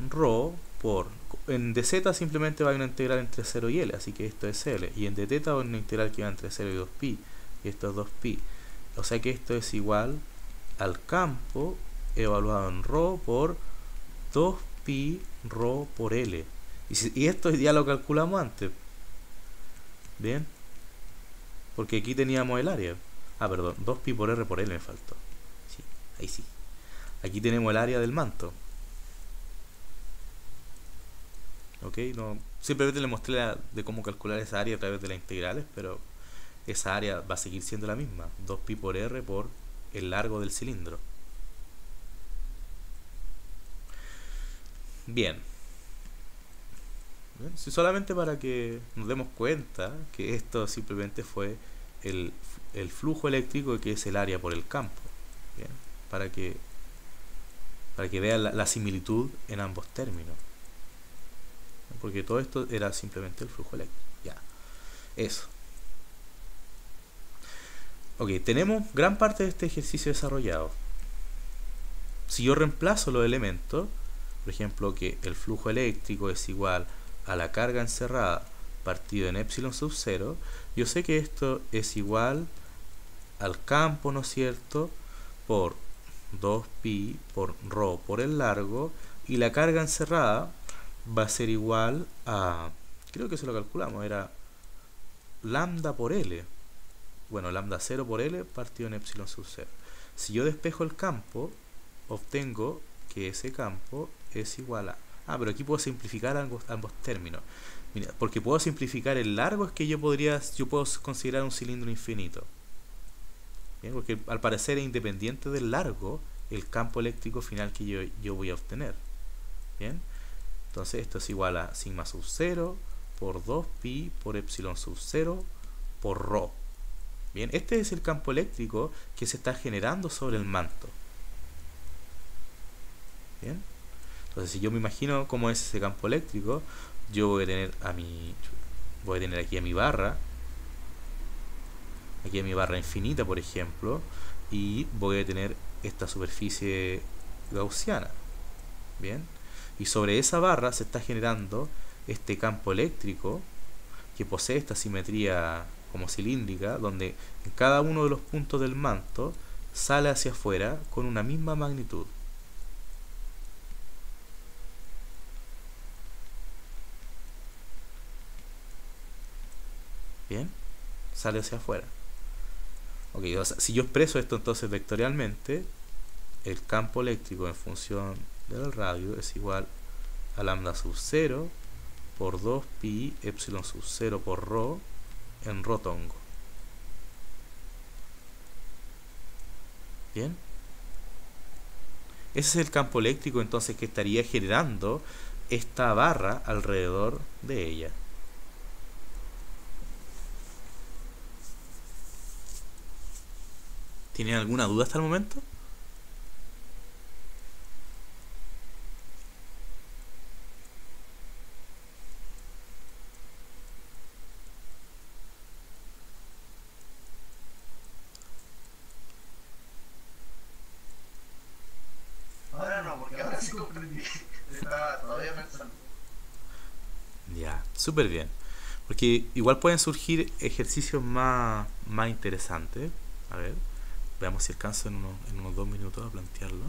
ρ por... En dz simplemente va a una integral entre 0 y L, así que esto es L. Y en dθ va una integral que va entre 0 y 2pi, y esto es 2pi. O sea que esto es igual al campo evaluado en ρ por 2pi ρ por L. Y esto ya lo calculamos antes. Bien, porque aquí teníamos el área. Ah, perdón, 2pi por R por L me faltó. Sí, ahí sí. Aquí tenemos el área del manto. Ok, no, simplemente le mostré de cómo calcular esa área a través de las integrales, pero esa área va a seguir siendo la misma. 2pi por R por el largo del cilindro. Bien. Bien, sí, solamente para que nos demos cuenta que esto simplemente fue el flujo eléctrico, que es el área por el campo. Bien, para que vean la similitud en ambos términos, porque todo esto era simplemente el flujo eléctrico. Ya, eso. Ok, tenemos gran parte de este ejercicio desarrollado. Si yo reemplazo los elementos, por ejemplo, que el flujo eléctrico es igual a la carga encerrada partido en epsilon sub 0, yo sé que esto es igual al campo, ¿no es cierto?, por 2pi por ρ por el largo, y la carga encerrada va a ser igual a, creo que se lo calculamos, era lambda por L. Bueno, lambda 0 por L partido en epsilon sub 0. Si yo despejo el campo, obtengo que ese campo es igual a... Ah, pero aquí puedo simplificar ambos términos. Mira, porque puedo simplificar el largo, es que yo puedo considerar un cilindro infinito. Bien, porque al parecer es independiente del largo el campo eléctrico final que yo voy a obtener. Bien, entonces esto es igual a sigma sub 0 por 2pi por epsilon sub 0 por ρ. Bien, este es el campo eléctrico que se está generando sobre el manto. Bien, entonces si yo me imagino cómo es ese campo eléctrico, yo voy a tener aquí a mi barra infinita, por ejemplo, y voy a tener esta superficie gaussiana. Bien, y sobre esa barra se está generando este campo eléctrico que posee esta simetría como cilíndrica, donde en cada uno de los puntos del manto sale hacia afuera con una misma magnitud. Bien, sale hacia afuera. Ok, o sea, si yo expreso esto entonces vectorialmente, el campo eléctrico en función del radio es igual a lambda sub 0 por 2pi epsilon sub 0 por ρ en ρ tongo. Bien, ese es el campo eléctrico entonces que estaría generando esta barra alrededor de ella. ¿Tienen alguna duda hasta el momento? Ahora no, porque ahora sí comprendí. Estaba todavía pensando. Ya, súper bien. Porque igual pueden surgir ejercicios más interesantes. A ver, Veamos si alcanzo en unos 2 minutos a plantearlo.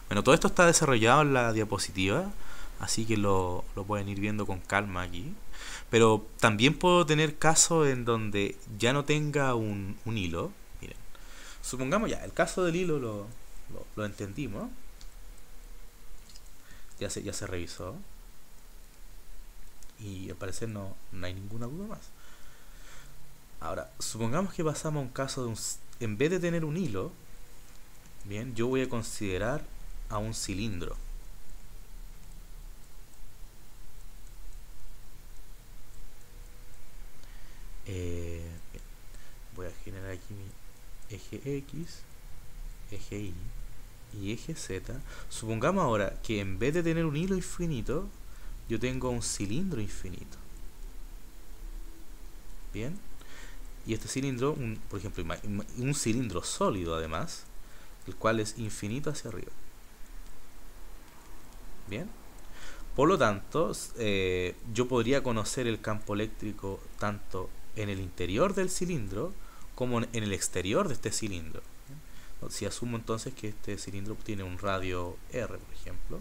Bueno, todo esto está desarrollado en la diapositiva, así que lo pueden ir viendo con calma aquí. Pero también puedo tener casos en donde ya no tenga un hilo. Miren, supongamos ya, el caso del hilo lo entendimos. Ya se revisó. Y al parecer no hay ninguna duda más. Ahora, supongamos que pasamos a un caso de en vez de tener un hilo, bien, yo voy a considerar a un cilindro. Voy a generar aquí mi eje X, eje Y y eje Z. Supongamos ahora que en vez de tener un hilo infinito, yo tengo un cilindro infinito. Bien. Y este cilindro, por ejemplo, un cilindro sólido además, el cual es infinito hacia arriba. Bien. Por lo tanto, yo podría conocer el campo eléctrico tanto en el interior del cilindro como en el exterior de este cilindro. Si asumo entonces que este cilindro tiene un radio R, por ejemplo.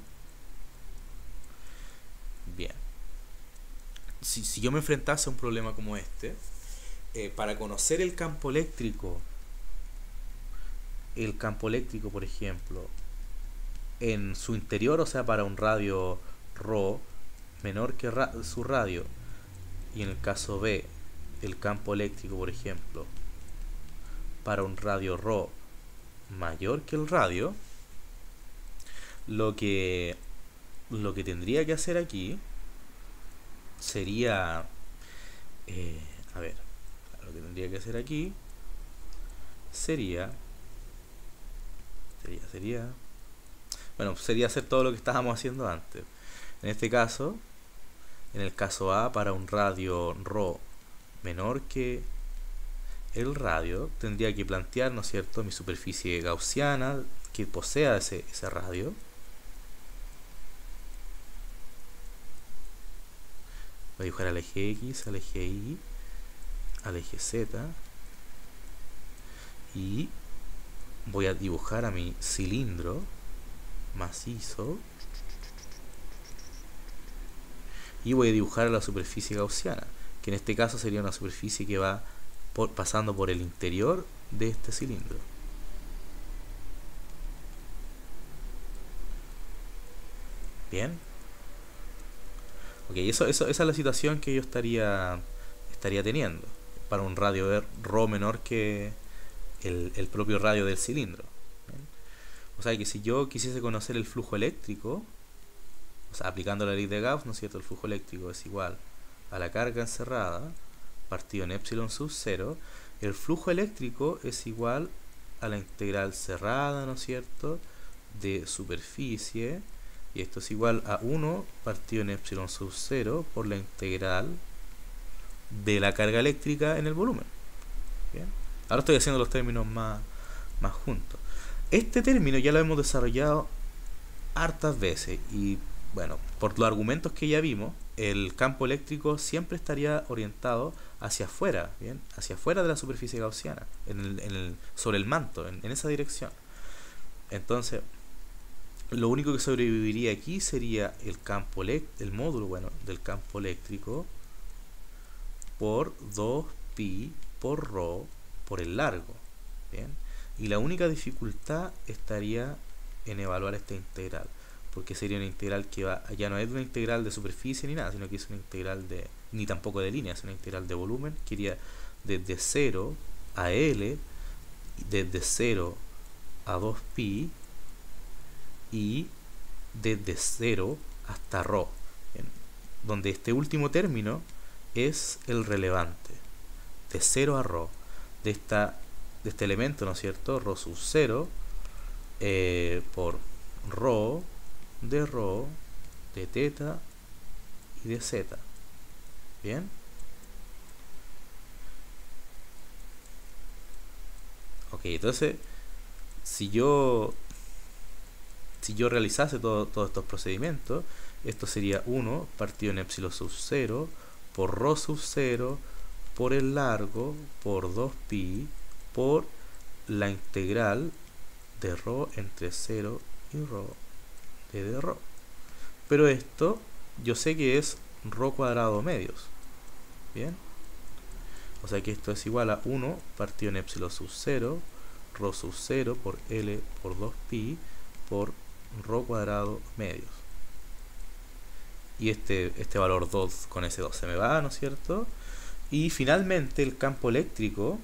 Bien. Si yo me enfrentase a un problema como este, para conocer el campo eléctrico, por ejemplo, en su interior, o sea, para un radio ρ menor que su radio, y en el caso B, el campo eléctrico, por ejemplo, para un radio ρ mayor que el radio, lo que tendría que hacer aquí sería a ver, lo que tendría que hacer aquí sería hacer todo lo que estábamos haciendo antes. En este caso, en el caso A, para un radio ρ menor que el radio, tendría que plantear, ¿no es cierto?, mi superficie gaussiana que posea ese radio. Voy a dibujar al eje X, al eje Y, al eje Z, y voy a dibujar a mi cilindro macizo y voy a dibujar a la superficie gaussiana, que en este caso sería una superficie que va pasando por el interior de este cilindro. Bien. Ok, esa es la situación que yo estaría teniendo para un radio ρ menor que el propio radio del cilindro. ¿Bien? O sea que si yo quisiese conocer el flujo eléctrico, o sea, aplicando la ley de Gauss, ¿no es cierto?, el flujo eléctrico es igual a la carga encerrada partido en epsilon sub 0, el flujo eléctrico es igual a la integral cerrada, ¿no es cierto?, de superficie, y esto es igual a 1 partido en epsilon sub 0 por la integral de la carga eléctrica en el volumen. Bien. Ahora estoy haciendo los términos más juntos. Este término ya lo hemos desarrollado hartas veces y, bueno, por los argumentos que ya vimos, el campo eléctrico siempre estaría orientado hacia afuera, ¿bien?, hacia afuera de la superficie gaussiana, sobre el manto, en esa dirección. Entonces, lo único que sobreviviría aquí sería el módulo, bueno, del campo eléctrico por 2pi por ρ por el largo. Bien. Y la única dificultad estaría en evaluar esta integral, porque sería una integral que ya no es una integral de superficie ni nada, sino que es una integral ni tampoco de línea, es una integral de volumen que iría desde 0 a L, desde 0 a 2pi y desde 0 hasta ρ, ¿bien?, donde este último término es el relevante, de 0 a ρ, de este elemento, ¿no es cierto?, ρ sub 0 por ρ, de teta y de zeta. Bien. Ok, entonces si yo realizase todos estos procedimientos, esto sería 1 partido en epsilon sub 0 por ρ sub 0 por el largo por 2pi por la integral de ρ entre 0 y ρ de ρ. Pero esto yo sé que es ρ cuadrado medios. Bien. O sea que esto es igual a 1 partido en epsilon sub 0, ρ sub 0 por L por 2pi por ρ cuadrado medios. Y este valor 2 con ese 2 se me va, ¿no es cierto? Y finalmente el campo eléctrico,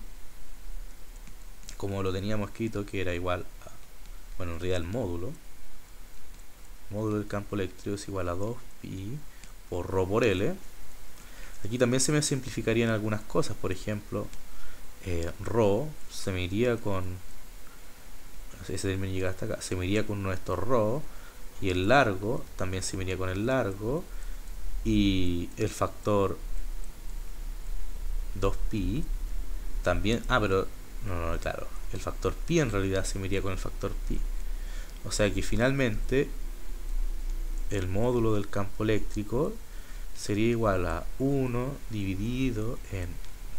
como lo teníamos escrito, que era igual a, bueno, en realidad el módulo del campo eléctrico es igual a 2pi por ρ por L. Aquí también se me simplificarían algunas cosas, por ejemplo, ρ se me iría con, ese término llega hasta acá, se me iría con uno de estos ρ, y el largo también se me iría con el largo, y el factor 2pi también, pero no, claro, el factor pi en realidad se me iría con el factor pi. O sea que finalmente el módulo del campo eléctrico sería igual a 1 dividido en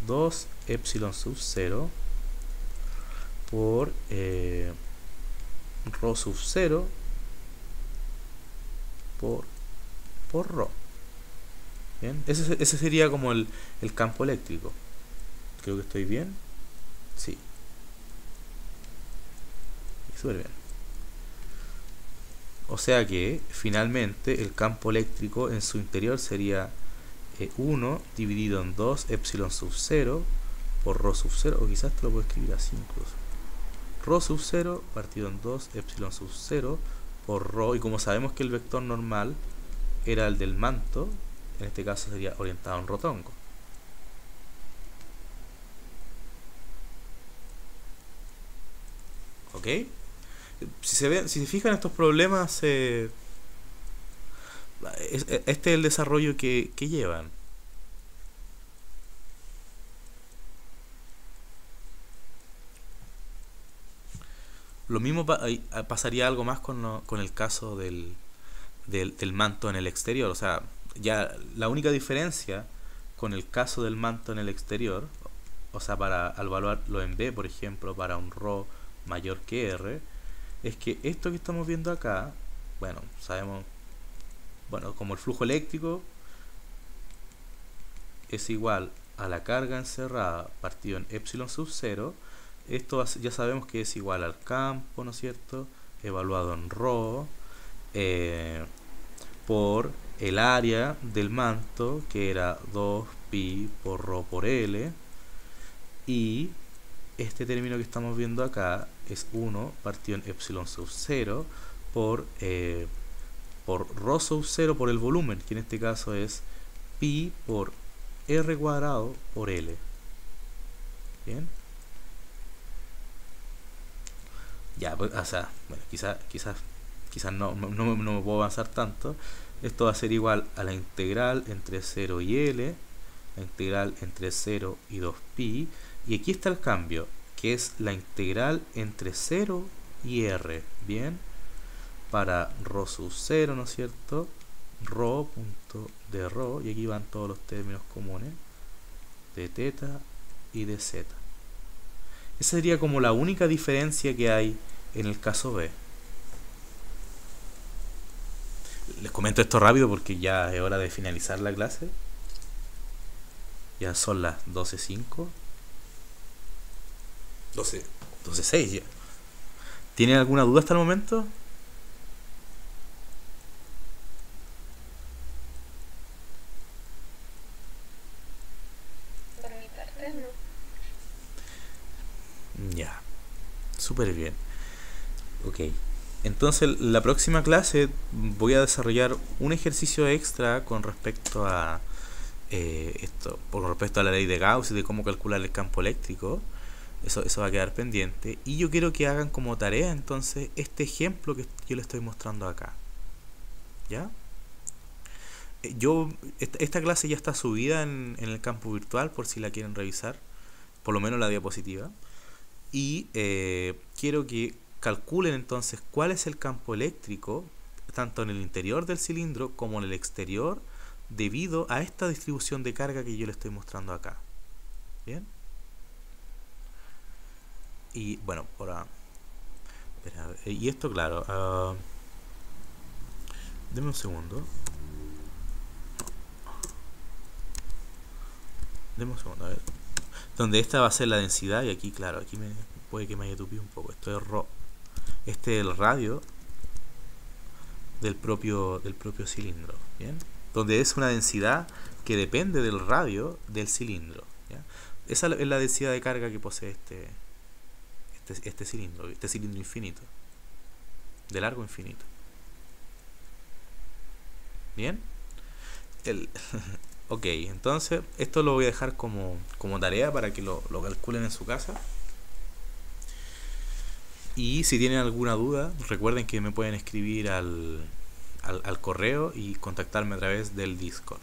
2 epsilon sub 0 por ρ sub 0 por ρ. Bien, ese sería como el campo eléctrico. Creo que estoy bien. Sí. Súper bien. O sea que finalmente el campo eléctrico en su interior sería 1 dividido en 2 epsilon sub 0 por ρ sub 0, o quizás te lo puedo escribir así incluso. Ρ sub 0 partido en 2 epsilon sub 0 por ρ, y como sabemos que el vector normal era el del manto, en este caso sería orientado en rotongo. ¿Ok? Si se fijan estos problemas, este es el desarrollo que llevan. Lo mismo pasaría algo más con el caso del manto en el exterior. O sea, ya la única diferencia con el caso del manto en el exterior, o sea, al evaluarlo en B, por ejemplo, para un ρ mayor que R, es que esto que estamos viendo acá, bueno, sabemos, bueno, como el flujo eléctrico es igual a la carga encerrada partido en epsilon sub 0, esto ya sabemos que es igual al campo, ¿no es cierto?, evaluado en ρ por el área del manto, que era 2pi por ρ por L, y este término que estamos viendo acá es 1 partido en epsilon sub 0 por ρ sub 0 por el volumen, que en este caso es pi por r cuadrado por L. Bien. Ya, pues, o sea, bueno, quizás no me puedo avanzar tanto. Esto va a ser igual a la integral entre 0 y L, la integral entre 0 y 2pi, y aquí está el cambio, que es la integral entre 0 y R, ¿bien? Para ρ sub 0, ¿no es cierto? Ρ punto de ρ, y aquí van todos los términos comunes, de teta y de zeta. Esa sería como la única diferencia que hay en el caso B. Les comento esto rápido porque ya es hora de finalizar la clase. Ya son las 12:05. 12:06 ya. ¿Tienen alguna duda hasta el momento? Por mi parte, no. Ya. Súper bien. Ok. Entonces, la próxima clase voy a desarrollar un ejercicio extra con respecto a con respecto a la ley de Gauss y de cómo calcular el campo eléctrico. Eso va a quedar pendiente. Y yo quiero que hagan como tarea entonces este ejemplo que yo les estoy mostrando acá. ¿Ya? Esta clase ya está subida en el campo virtual por si la quieren revisar. Por lo menos la diapositiva. Y quiero que calculen entonces cuál es el campo eléctrico tanto en el interior del cilindro como en el exterior debido a esta distribución de carga que yo les estoy mostrando acá. ¿Bien? Y bueno, ahora... espera, y esto, claro. Deme un segundo. Deme un segundo, a ver. Donde esta va a ser la densidad, y aquí, claro, aquí puede que me haya tupido un poco. Esto es este es el radio del propio cilindro, ¿bien? Donde es una densidad que depende del radio del cilindro, ¿ya? Esa es la densidad de carga que posee este cilindro infinito, de largo infinito. ¿Bien? Ok, entonces esto lo voy a dejar como tarea para que lo calculen en su casa. Y si tienen alguna duda, recuerden que me pueden escribir al correo y contactarme a través del Discord.